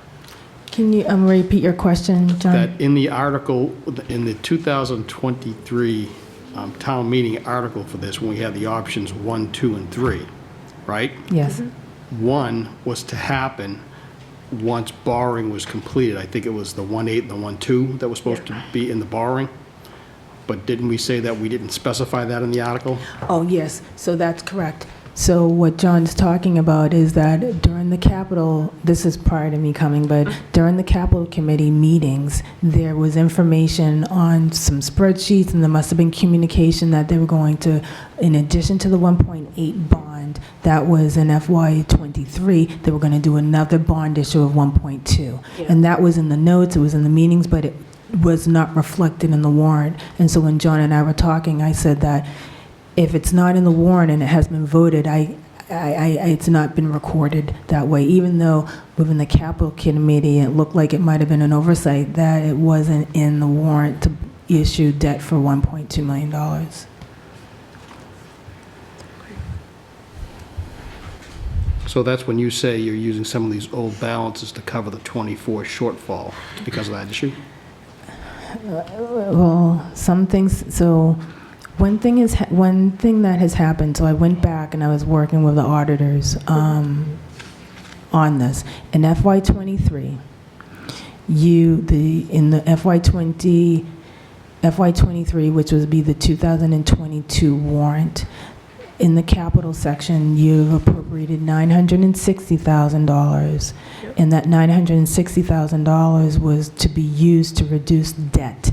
Can you repeat your question, John?
That in the article, in the 2023 town meeting article for this, when we had the options 1, 2, and 3, right?
Yes.
1 was to happen once borrowing was completed. I think it was the 1.8 and the 1.2 that was supposed to be in the borrowing. But didn't we say that we didn't specify that in the article?
Oh, yes, so that's correct. So what John's talking about is that during the capital, this is prior to me coming, but during the capital committee meetings, there was information on some spreadsheets, and there must have been communication that they were going to, in addition to the 1.8 bond that was in FY23, they were going to do another bond issue of 1.2.
Yeah.
And that was in the notes, it was in the meetings, but it was not reflected in the warrant. And so when John and I were talking, I said that if it's not in the warrant and it has been voted, it's not been recorded that way, even though within the capital committee, it looked like it might have been an oversight that it wasn't in the warrant to issue debt for $1.2 million.
So that's when you say you're using some of these old balances to cover the 24 shortfall because of that issue?
Well, some things, so one thing that has happened, so I went back and I was working with the auditors on this. In FY23, in the FY23, which would be the 2022 warrant, in the capital section, you've appropriated $960,000, and that $960,000 was to be used to reduce debt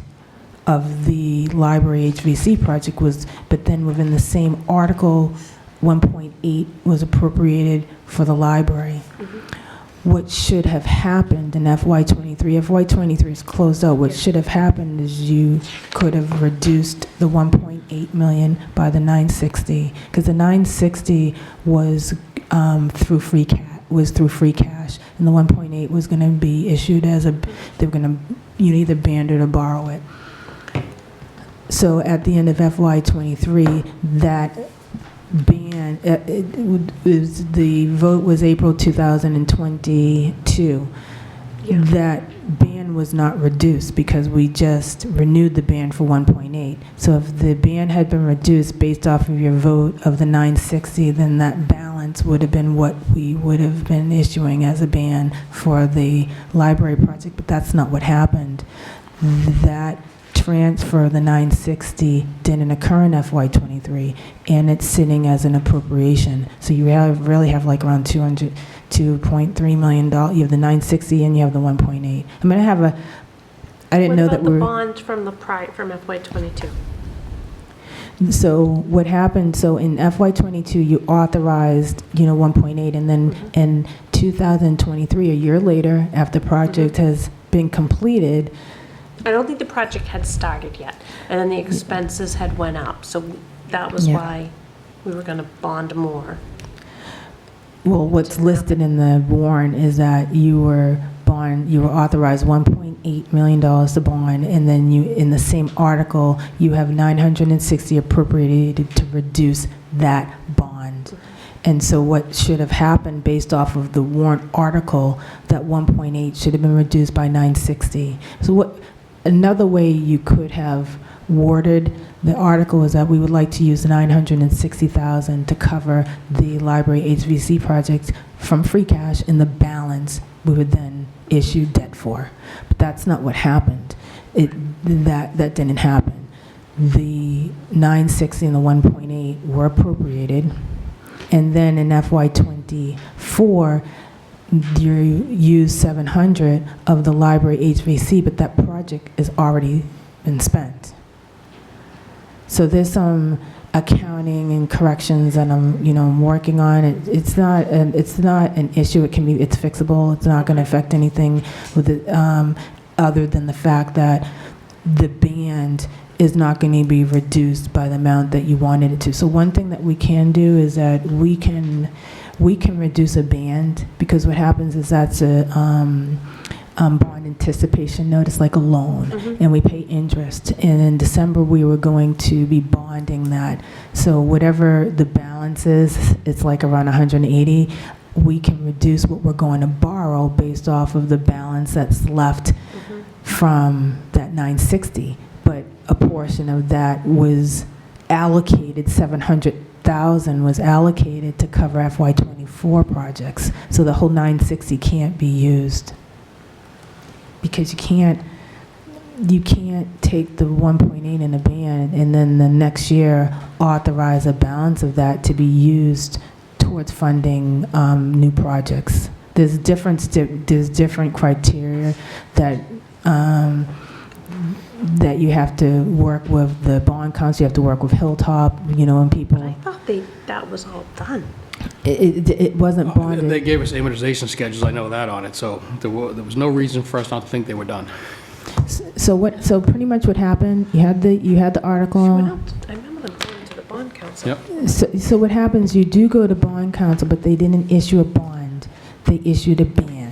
of the library HVAC project, but then within the same article, 1.8 was appropriated for the library. What should have happened in FY23, FY23 is closed out, what should have happened is you could have reduced the 1.8 million by the 960, because the 960 was through free cash, and the 1.8 was going to be issued as they were going to, either band it or borrow it. So at the end of FY23, that ban, the vote was April 2022.
Yeah.
That ban was not reduced because we just renewed the ban for 1.8. So if the ban had been reduced based off of your vote of the 960, then that balance would have been what we would have been issuing as a ban for the library project, but that's not what happened. That transfer, the 960, didn't occur in FY23, and it's sitting as an appropriation. So you really have like around $2.3 million. You have the 960 and you have the 1.8. I'm going to have I didn't know that
What
we're...
about the bond from FY22?
So what happened, so in FY22, you authorized, 1.8, and then in 2023, a year later, after the project has been completed...
I don't think the project had started yet, and then the expenses had went up, so that was why we were going to bond more.
Well, what's listed in the warrant is that you were authorized $1.8 million to bond, and then in the same article, you have 960 appropriated to reduce that bond. And so what should have happened based off of the warrant article, that 1.8 should have been reduced by 960. So another way you could have worded the article is that we would like to use the $960,000 to cover the library HVAC project from free cash, and the balance we would then issue debt for. But that's not what happened. That didn't happen. The 960 and the 1.8 were appropriated, and then in FY24, you use 700 of the library HVAC, but that project is already been spent. So there's some accounting and corrections that I'm working on. It's not an issue. It's fixable. It's not going to affect anything with it, other than the fact that the band is not going to be reduced by the amount that you wanted it to. So one thing that we can do is that we can reduce a band, because what happens is that's a bond anticipation note. It's like a loan, and we pay interest. And in December, we were going to be bonding that. So whatever the balance is, it's like around 180. We can reduce what we're going to borrow based off of the balance that's left from that 960. But a portion of that was allocated, 700,000 was allocated to cover FY24 projects. So the whole 960 can't be used, because you can't take the 1.8 in a band and then the next year authorize a balance of that to be used towards funding new projects. There's different criteria that you have to work with the bond council. You have to work with Hilltop, and people.
But I thought that was all done.
It wasn't bonded.
They gave us amortization schedules, I know that on it, so there was no reason for us not to think they were done.
So pretty much what happened, you had the article.
I remember them going to the bond council.
Yep.
So what happens, you do go to bond council, but they didn't issue a bond. They issued a ban.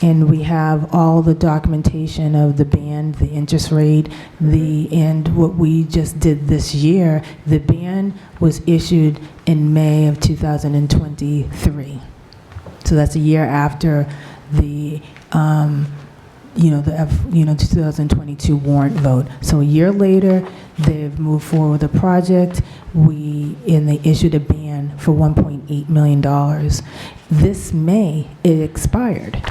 And we have all the documentation of the ban, the interest rate, and what we just did this year. The ban was issued in May of 2023. So that's a year after the 2022 warrant vote. So a year later, they've moved forward with the project. They issued a ban for $1.8 million. This May, it expired.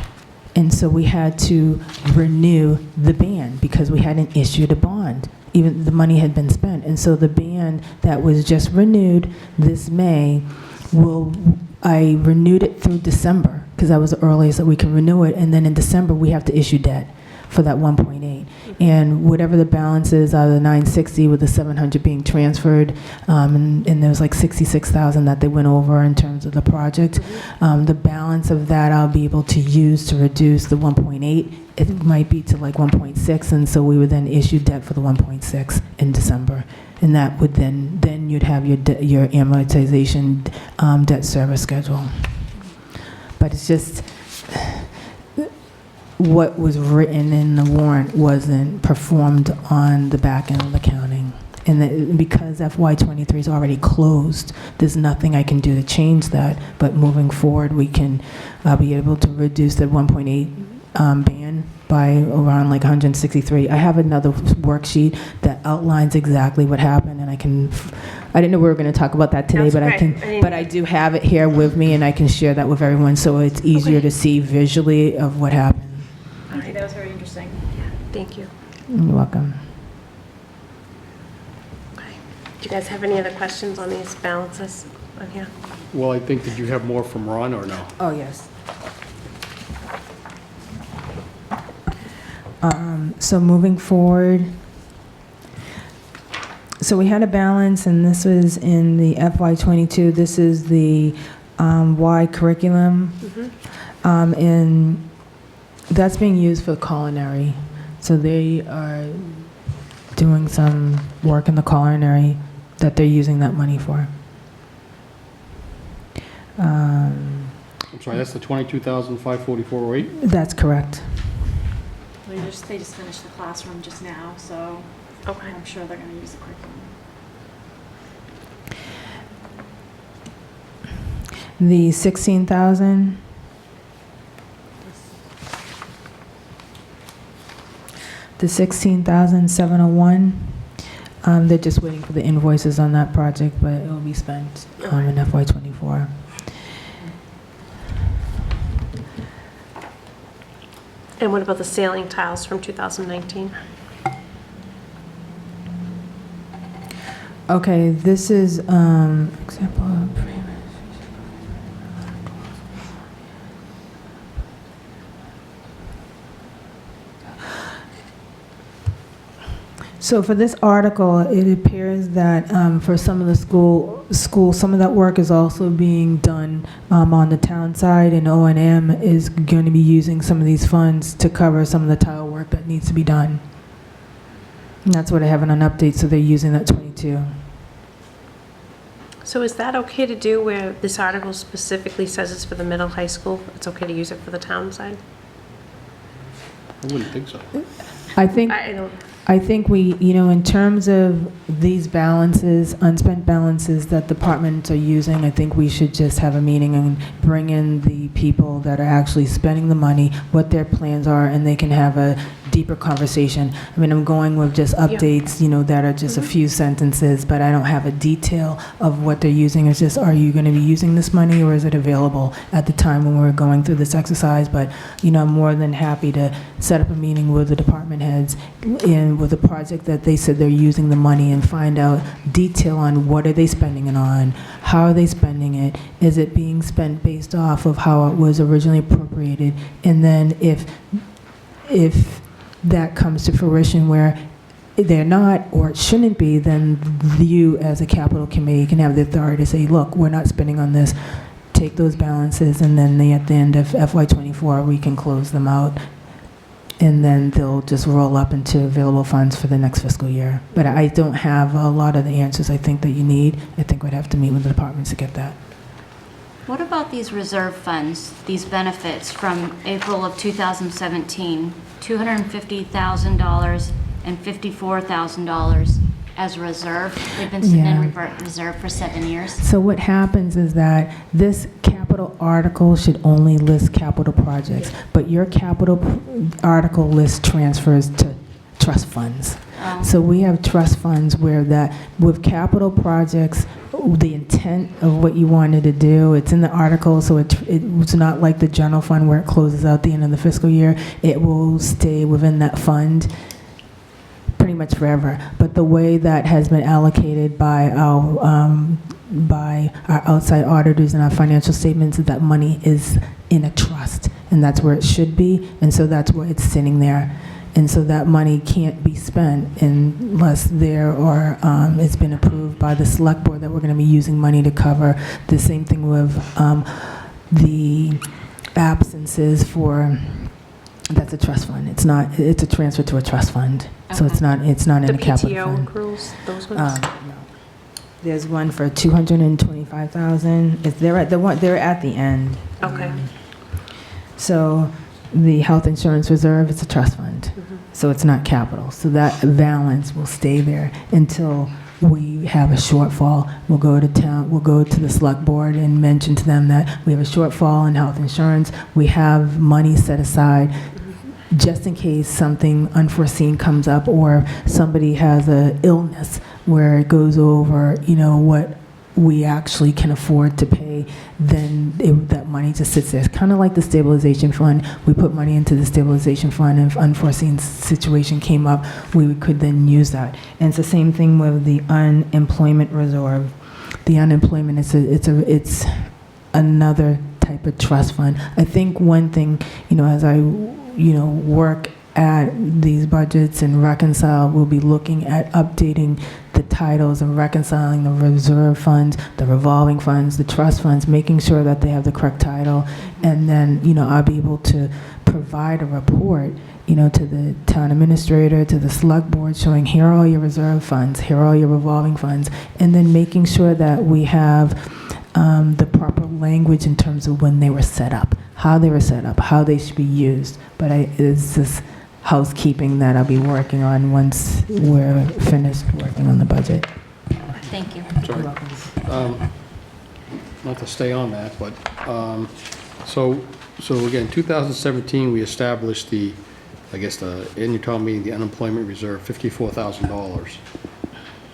And so we had to renew the ban because we hadn't issued a bond. Even the money had been spent. And so the ban that was just renewed this May, I renewed it through December because that was the earliest that we can renew it. And then in December, we have to issue debt for that 1.8. And whatever the balance is out of the 960 with the 700 being transferred, and there was like 66,000 that they went over in terms of the project. The balance of that I'll be able to use to reduce the 1.8. It might be to like 1.6, and so we would then issue debt for the 1.6 in December. And that would then you'd have your amortization debt service schedule. But it's just what was written in the warrant wasn't performed on the back end of the accounting. And because FY23 is already closed, there's nothing I can do to change that. But moving forward, we can be able to reduce the 1.8 ban by around like 163. I have another worksheet that outlines exactly what happened, and I didn't know we were going to talk about that today, but I do have it here with me, and I can share that with everyone, so it's easier to see visually of what happened.
Thank you, that was very interesting.
Thank you.
You're welcome.
Okay. Do you guys have any other questions on these balances on here?
Well, I think, did you have more from Ron or no?
Oh, yes. So moving forward, so we had a balance, and this was in the FY22. This is the Y curriculum, and that's being used for culinary. So they are doing some work in the culinary that they're using that money for.
I'm sorry, that's the 22,544.08?
That's correct.
They just finished the classroom just now, so
Okay.
I'm sure they're going to use the curriculum.
The 16,000. The 16,701. They're just waiting for the invoices on that project, but it will be spent in FY24.
And what about the ceiling tiles from 2019?
Okay, this is example of So for this article, it appears that for some of the school, some of that work is also being done on the town side, and O&M is going to be using some of these funds to cover some of the tile work that needs to be done. And that's what I have in an update, so they're using that 22.
So is that okay to do where this article specifically says it's for the middle high school? It's okay to use it for the town side?
I wouldn't think so.
I think we, in terms of these balances, unspent balances that departments are using, I think we should just have a meeting and bring in the people that are actually spending the money, what their plans are, and they can have a deeper conversation. I mean, I'm going with just updates, that are just a few sentences, but I don't have a detail of what they're using. It's just, are you going to be using this money, or is it available at the time when we're going through this exercise? But, I'm more than happy to set up a meeting with the department heads and with a project that they said they're using the money, and find out detail on what are they spending it on, how are they spending it, is it being spent based off of how it was originally appropriated, and then if that comes to fruition where they're not, or it shouldn't be, then you as a capital committee can have the authority to say, look, we're not spending on this, take those balances, and then at the end of FY24 we can close them out, and then they'll just roll up into available funds for the next fiscal year. But I don't have a lot of the answers I think that you need. I think we'd have to meet with the departments to get that.
What about these reserve funds, these benefits from April of 2017, $250,000 and $54,000 as a reserve? They've been sitting in reserve for 7 years.
So what happens is that this capital article should only list capital projects, but your capital article list transfers to trust funds. So we have trust funds where that, with capital projects, the intent of what you wanted to do, it's in the article, so it's not like the general fund where it closes out the end of the fiscal year. It will stay within that fund pretty much forever. But the way that has been allocated by our outside auditors and our financial statements is that money is in a trust, and that's where it should be, and so that's where it's sitting there. And so that money can't be spent unless there are, it's been approved by the select board that we're going to be using money to cover. The same thing with the absences for, that's a trust fund. It's not, it's a transfer to a trust fund. So it's not in
The
a capital
PTO
fund.
accruals, those ones?
No. There's one for $225,000. They're at the end.
Okay.
So the health insurance reserve, it's a trust fund. So it's not capital. So that balance will stay there until we have a shortfall. We'll go to town, we'll go to the select board and mention to them that we have a shortfall in health insurance. We have money set aside just in case something unforeseen comes up, or somebody has an illness where it goes over, what we actually can afford to pay, then that money just sits there. It's kind of like the stabilization fund. We put money into the stabilization fund, and if unforeseen situation came up, we could then use that. And it's the same thing with the unemployment reserve. The unemployment, it's another type of trust fund. I think one thing, as I work at these budgets and reconcile, we'll be looking at updating the titles and reconciling the reserve funds, the revolving funds, the trust funds, making sure that they have the correct title. And then, I'll be able to provide a report, to the town administrator, to the select board, showing here are all your reserve funds, here are all your revolving funds, and then making sure that we have the proper language in terms of when they were set up, how they were set up, how they should be used. But it's this housekeeping that I'll be working on once we're finished working on the budget.
Thank you.
Sorry. Not to stay on that, but, so again, 2017, we established the annual town meeting, the unemployment reserve, $54,000.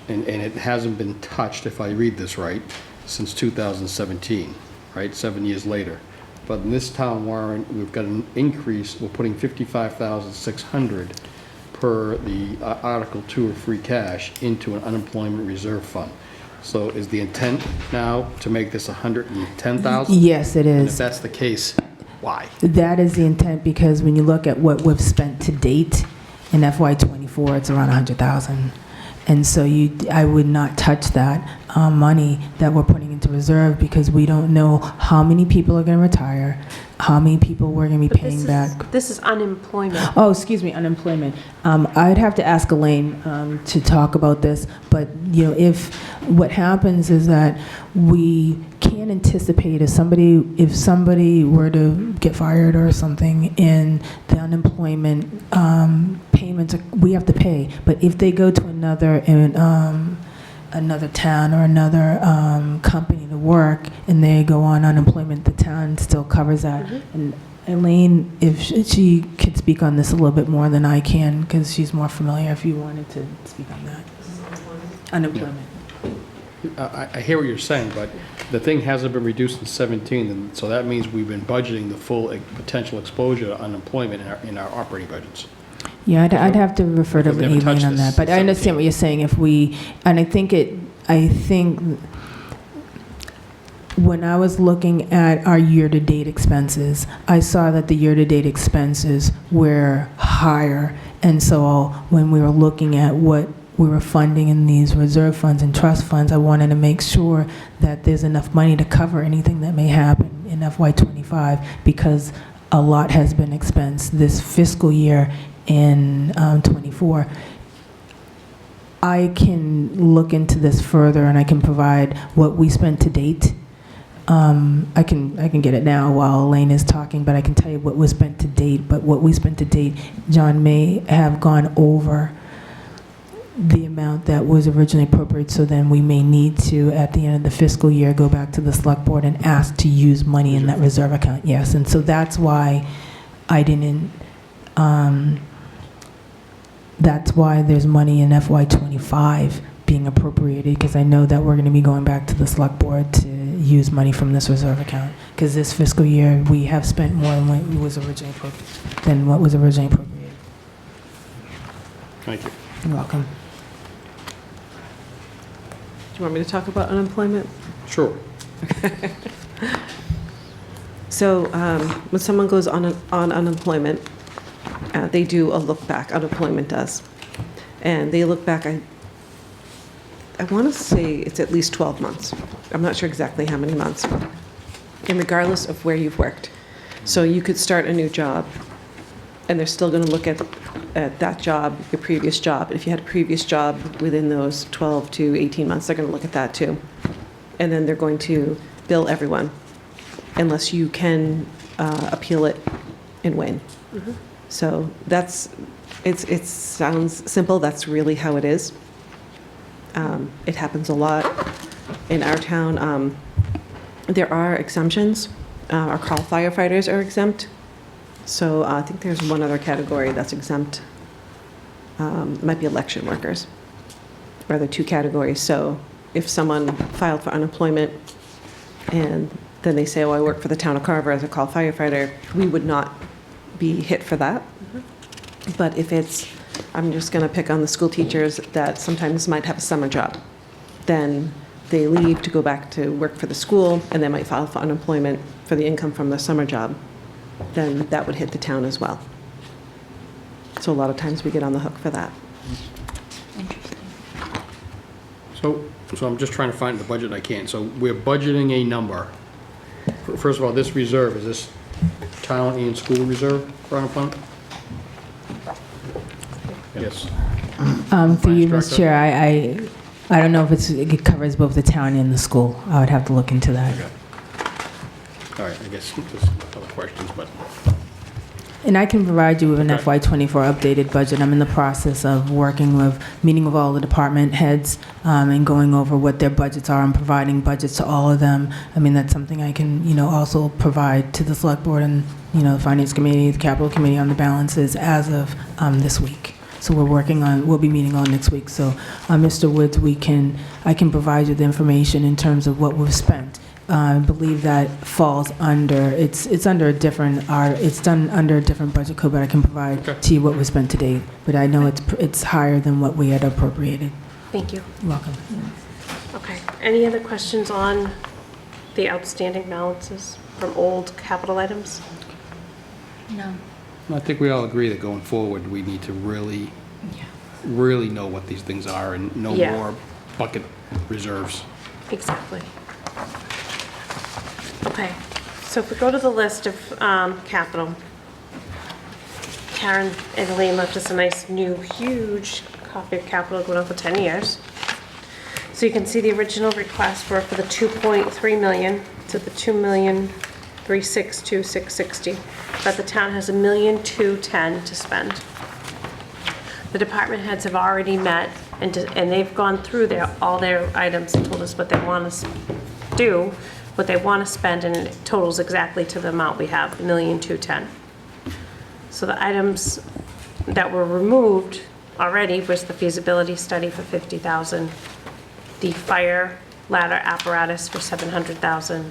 And it hasn't been touched, if I read this right, since 2017, right, 7 years later. But in this town warrant, we've got an increase, we're putting $55,600 per the Article 2 of free cash into an unemployment reserve fund. So is the intent now to make this $110,000?
Yes, it
And if
is.
that's the case, why?
That is the intent, because when you look at what we've spent to date in FY24, 2024, it's around 100,000. And so I would not touch that money that we're putting into reserve because we don't know how many people are going to retire, how many people we're going to be
But
paying back.
This is unemployment.
Oh, excuse me, unemployment. I'd have to ask Elaine to talk about this, but, if what happens is that we can't anticipate if somebody were to get fired or something, and the unemployment payments, we have to pay. But if they go to another town or another company to work, and they go on unemployment, the town still covers that. And Elaine, if she could speak on this a little bit more than I can, because she's more familiar, if you wanted to speak on that. Unemployment.
I hear what you're saying, but the thing hasn't been reduced in 17, and so that means we've been budgeting the full potential exposure to unemployment in our operating budgets.
Yeah, I'd have to refer to
We've never
Elaine
touched
on that,
this
but I
in
understand
17.
what you're saying. And I think when I was looking at our year-to-date expenses, I saw that the year-to-date expenses were higher. And so when we were looking at what we were funding in these reserve funds and trust funds, I wanted to make sure that there's enough money to cover anything that may happen in FY25, because a lot has been expensed this fiscal year in 24. I can look into this further, and I can provide what we spent to date. I can get it now while Elaine is talking, but I can tell you what was spent to date. But what we spent to date, John may have gone over the amount that was originally appropriate, so then we may need to, at the end of the fiscal year, go back to the select board and ask to use money in that reserve account. Yes, and so that's why I didn't, that's why there's money in FY25 being appropriated, because I know that we're going to be going back to the select board to use money from this reserve account, because this fiscal year we have spent more than what was originally appropriated.
Thank you.
You're welcome.
Do you want me to talk about unemployment?
Sure.
So when someone goes on unemployment, they do a look back. Unemployment does. And they look back, I want to say it's at least 12 months. I'm not sure exactly how many months. And regardless of where you've worked. So you could start a new job, and they're still going to look at that job, your previous job. If you had a previous job within those 12 to 18 months, they're going to look at that too. And then they're going to bill everyone, unless you can appeal it and win. So it sounds simple, that's really how it is. It happens a lot in our town. There are exemptions. Our call firefighters are exempt. So I think there's one other category that's exempt. Might be election workers, or the two categories. So if someone filed for unemployment and then they say, oh, I work for the town of Carver as a call firefighter, we would not be hit for that. But if it's, I'm just going to pick on the school teachers that sometimes might have a summer job, then they leave to go back to work for the school, and they might file for unemployment for the income from their summer job, then that would hit the town as well. So a lot of times we get on the hook for that.
So I'm just trying to find the budget I can. So we're budgeting a number. First of all, this reserve, is this town and school reserve for unemployment? Yes.
Through you, Ms. Chair, I don't know if it covers both the town and the school. I would have to look into that.
Okay. All right, I guess just other questions, but
And I can provide you with an
Okay.
FY24 updated budget. I'm in the process of meeting with all the department heads and going over what their budgets are and providing budgets to all of them. I mean, that's something I can, also provide to the select board and, the finance committee, the capital committee on the balances as of this week. So we'll be meeting on next week. So, Mr. Woods, I can provide you the information in terms of what we've spent. I believe that falls under, it's under a different, it's done under a different budget code, but I can provide to you what was spent to date. But I know it's higher than what we had appropriated.
Thank you.
You're welcome.
Okay. Any other questions on the outstanding balances from old capital items?
No.
I think we all agree that going forward, we need to really really know what these things are and know
Yeah.
more bucket reserves.
Exactly. Okay, so if we go to the list of capital, Karen and Elaine left us a nice new huge copy of capital going on for 10 years. So you can see the original requests were for the 2.3 million to the 2,362,660, but the town has $1,210,000 to spend. The department heads have already met and they've gone through all their items and told us what they want to do, what they want to spend, and it totals exactly to the amount we have, $1,210,000. So the items that were removed already was the feasibility study for $50,000, the fire ladder apparatus for $700,000,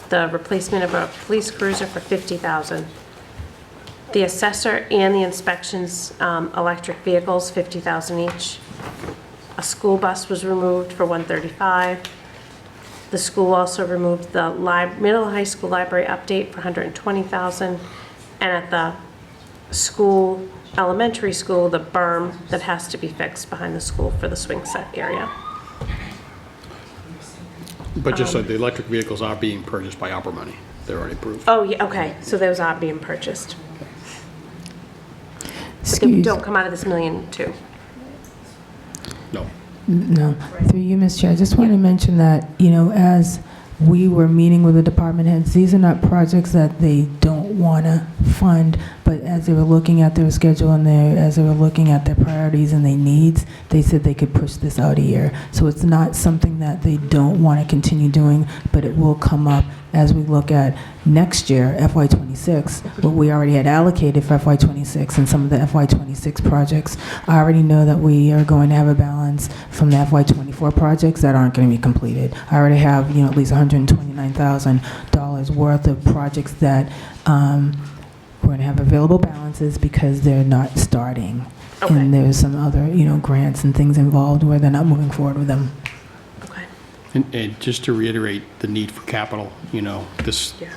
the replacement of a police cruiser for $50,000, the assessor and the inspections electric vehicles, $50,000 each. A school bus was removed for $135,000. The school also removed the middle high school library update for $120,000, and at the school, elementary school, the berm that has to be fixed behind the school for the swing set area.
But just so the electric vehicles are being purchased by opera money. They're already approved.
Oh, yeah, okay, so those are being purchased. But they
Excuse,
don't come out of this $1,200,000.
No.
no, through you, Ms. Chair, I just want to mention that, you know, as we were meeting with the department heads, these are not projects that they don't want to fund, but as they were looking at their schedule and as they were looking at their priorities and their needs, they said they could push this out a year. So it's not something that they don't want to continue doing, but it will come up as we look at next year, FY26, what we already had allocated for FY26 and some of the FY26 projects. I already know that we are going to have a balance from the FY24 projects that aren't going to be completed. I already have, you know, at least $129,000 worth of projects that we're going to have available balances because they're not starting.
Okay.
And there's some other, you know, grants and things involved where they're not moving forward with them.
Okay.
And just to reiterate the need for capital, you know, this
Yeah.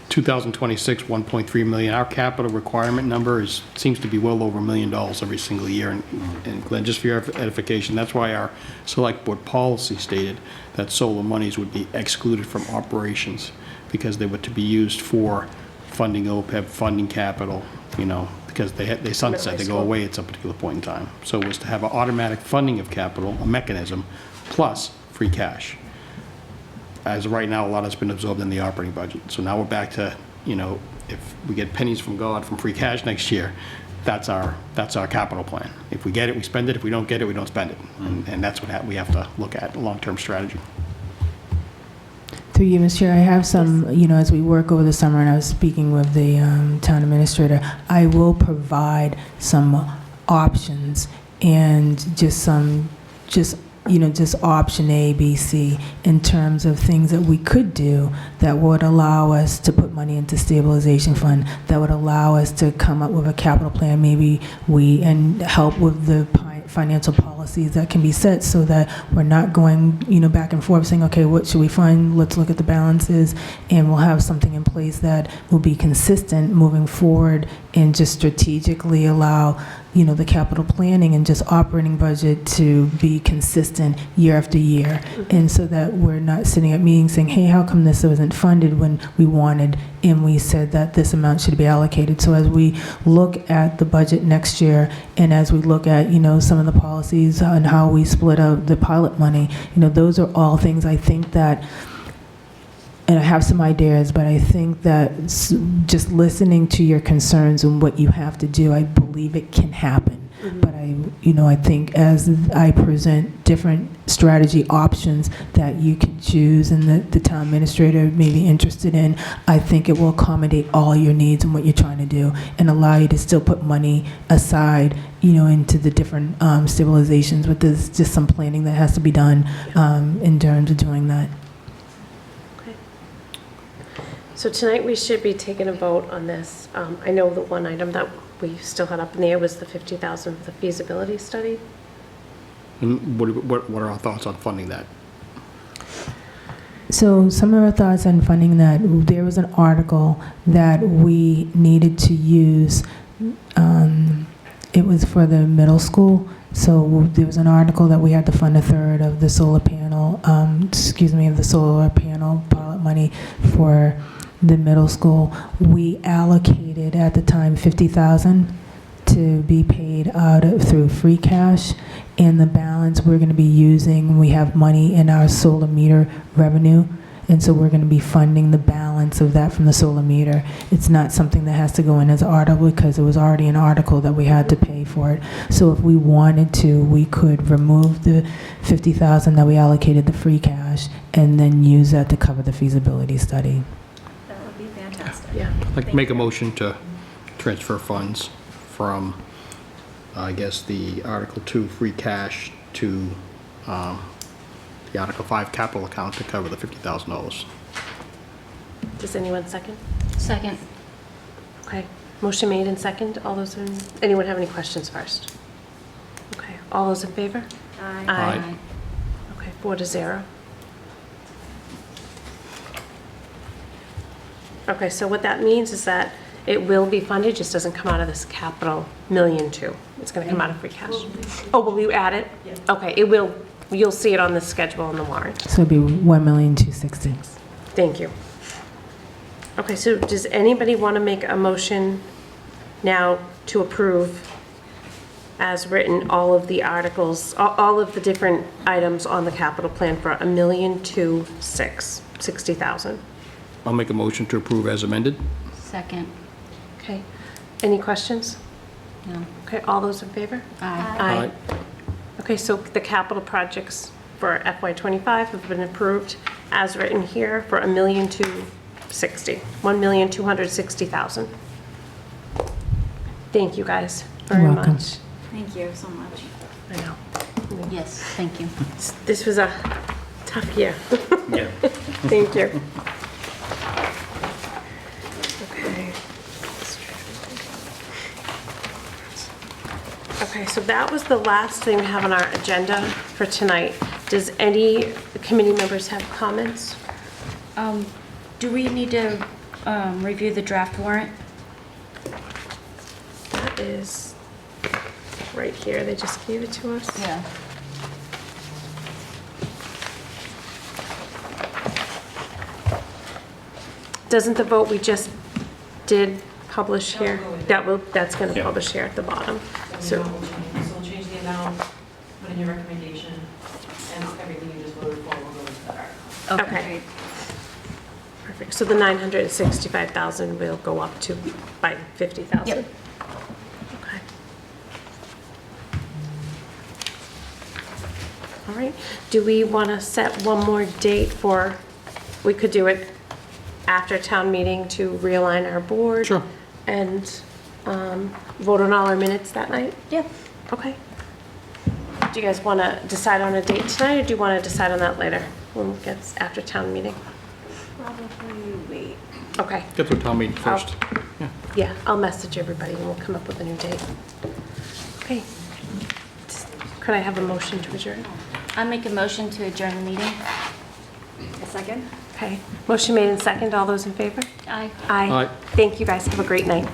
2026, 1.3 million, our capital requirement number seems to be well over $1 million every single year. And Glenn, just for your edification, that's why our select board policy stated that solar monies would be excluded from operations because they were to be used for funding OPEB, funding capital, you know, because they sunset, they go away at some particular point in time. So it was to have an automatic funding of capital, a mechanism, plus free cash. As of right now, a lot has been absorbed in the operating budget. So now we're back to, you know, if we get pennies from God from free cash next year, that's our capital plan. If we get it, we spend it. If we don't get it, we don't spend it. And that's what we have to look at, a long-term strategy.
Through you, Ms. Chair, I have some, you know, as we work over the summer, and I was speaking with the town administrator, I will provide some options and just option A, B, C, in terms of things that we could do that would allow us to put money into stabilization fund, that would allow us to come up with a capital plan, maybe and help with the financial policies that can be set so that we're not going, you know, back and forth saying, okay, what should we fund? Let's look at the balances, and we'll have something in place that will be consistent moving forward and just strategically allow, you know, the capital planning and just operating budget to be consistent year after year. And so that we're not sitting at meetings saying, hey, how come this wasn't funded when we wanted, and we said that this amount should be allocated. So as we look at the budget next year, and as we look at, you know, some of the policies and how we split out the pilot money, you know, those are all things I think that, and I have some ideas, but I think that just listening to your concerns and what you have to do, I believe it can happen. But I think as I present different strategy options that you can choose and that the town administrator may be interested in, I think it will accommodate all your needs and what you're trying to do and allow you to still put money aside, you know, into the different stabilizations, but there's just some planning that has to be done in terms of doing that.
So tonight we should be taking a vote on this. I know the one item that we still had up in the air was the $50,000 for the feasibility study.
And what are our thoughts on funding that?
So some of our thoughts on funding that, there was an article that we needed to use. It was for the middle school So there was an article that we had to fund a third of the solar panel, of the solar panel pilot money for the middle school. We allocated at the time 50,000 to be paid out through free cash, and the balance we're going to be using, we have money in our solar meter revenue, and so we're going to be funding the balance of that from the solar meter. It's not something that has to go in as an article because it was already an article that we had to pay for it. So if we wanted to, we could remove the 50,000 that we allocated the free cash and then use that to cover the feasibility study.
That would be fantastic.
Yeah.
I'd like to make a motion to transfer funds from, I guess, the Article 2 free cash to the Article 5 capital account to cover the $50,000.
Does anyone second?
Second.
Okay. Motion made and second. All those in, anyone have any questions first? Okay. All those in favor?
Aye.
Aye.
Okay, 4-0. Okay, so what that means is that it will be funded, just doesn't come out of this capital $1.2 million. It's going to come out of free cash. Oh, will you add it? Yeah. Okay, it will, you'll see it on the schedule on the warrant.
So it'd be 1,260,000.
Thank you. Okay, so does anybody want to make a motion now to approve as written all of the articles, all of the different items on the capital plan for $1,260,000?
I'll make a motion to approve as amended.
Second.
Okay. Any questions?
No.
Okay, all those in favor?
Aye.
Aye. Okay, so the capital projects for FY25 have been approved as written here for $1,260,000. Thank you guys very
You're welcome.
much.
Thank you so much.
I know.
Yes, thank you.
This was a tough year.
Yeah.
Thank you. Okay. Okay, so that was the last thing we have on our agenda for tonight. Does any committee members have comments?
Do we need to review the draft warrant?
That is right here. They just gave it to us.
Yeah.
Doesn't the vote we just did publish here? That's going to
Yeah.
publish here at the bottom. So,
So we'll change the amount, put in your recommendation, and everything you just voted for will go into the article.
okay. Perfect. So the 965,000 will go up to by 50,000?
Yep.
Okay. All right. Do we want to set one more date for, we could do it after town meeting to realign our board?
Sure.
And vote on all our minutes that night?
Yeah.
Okay. Do you guys want to decide on a date tonight, or do you want to decide on that later, when it gets after town meeting?
Probably wait.
Okay.
Get through town meeting first.
Yeah, I'll message everybody and we'll come up with a new date. Okay. Could I have a motion to adjourn?
I make a motion to adjourn the meeting.
A second?
Okay. Motion made and second. All those in favor?
Aye.
Aye.
Aye.
Thank you guys. Have a great night.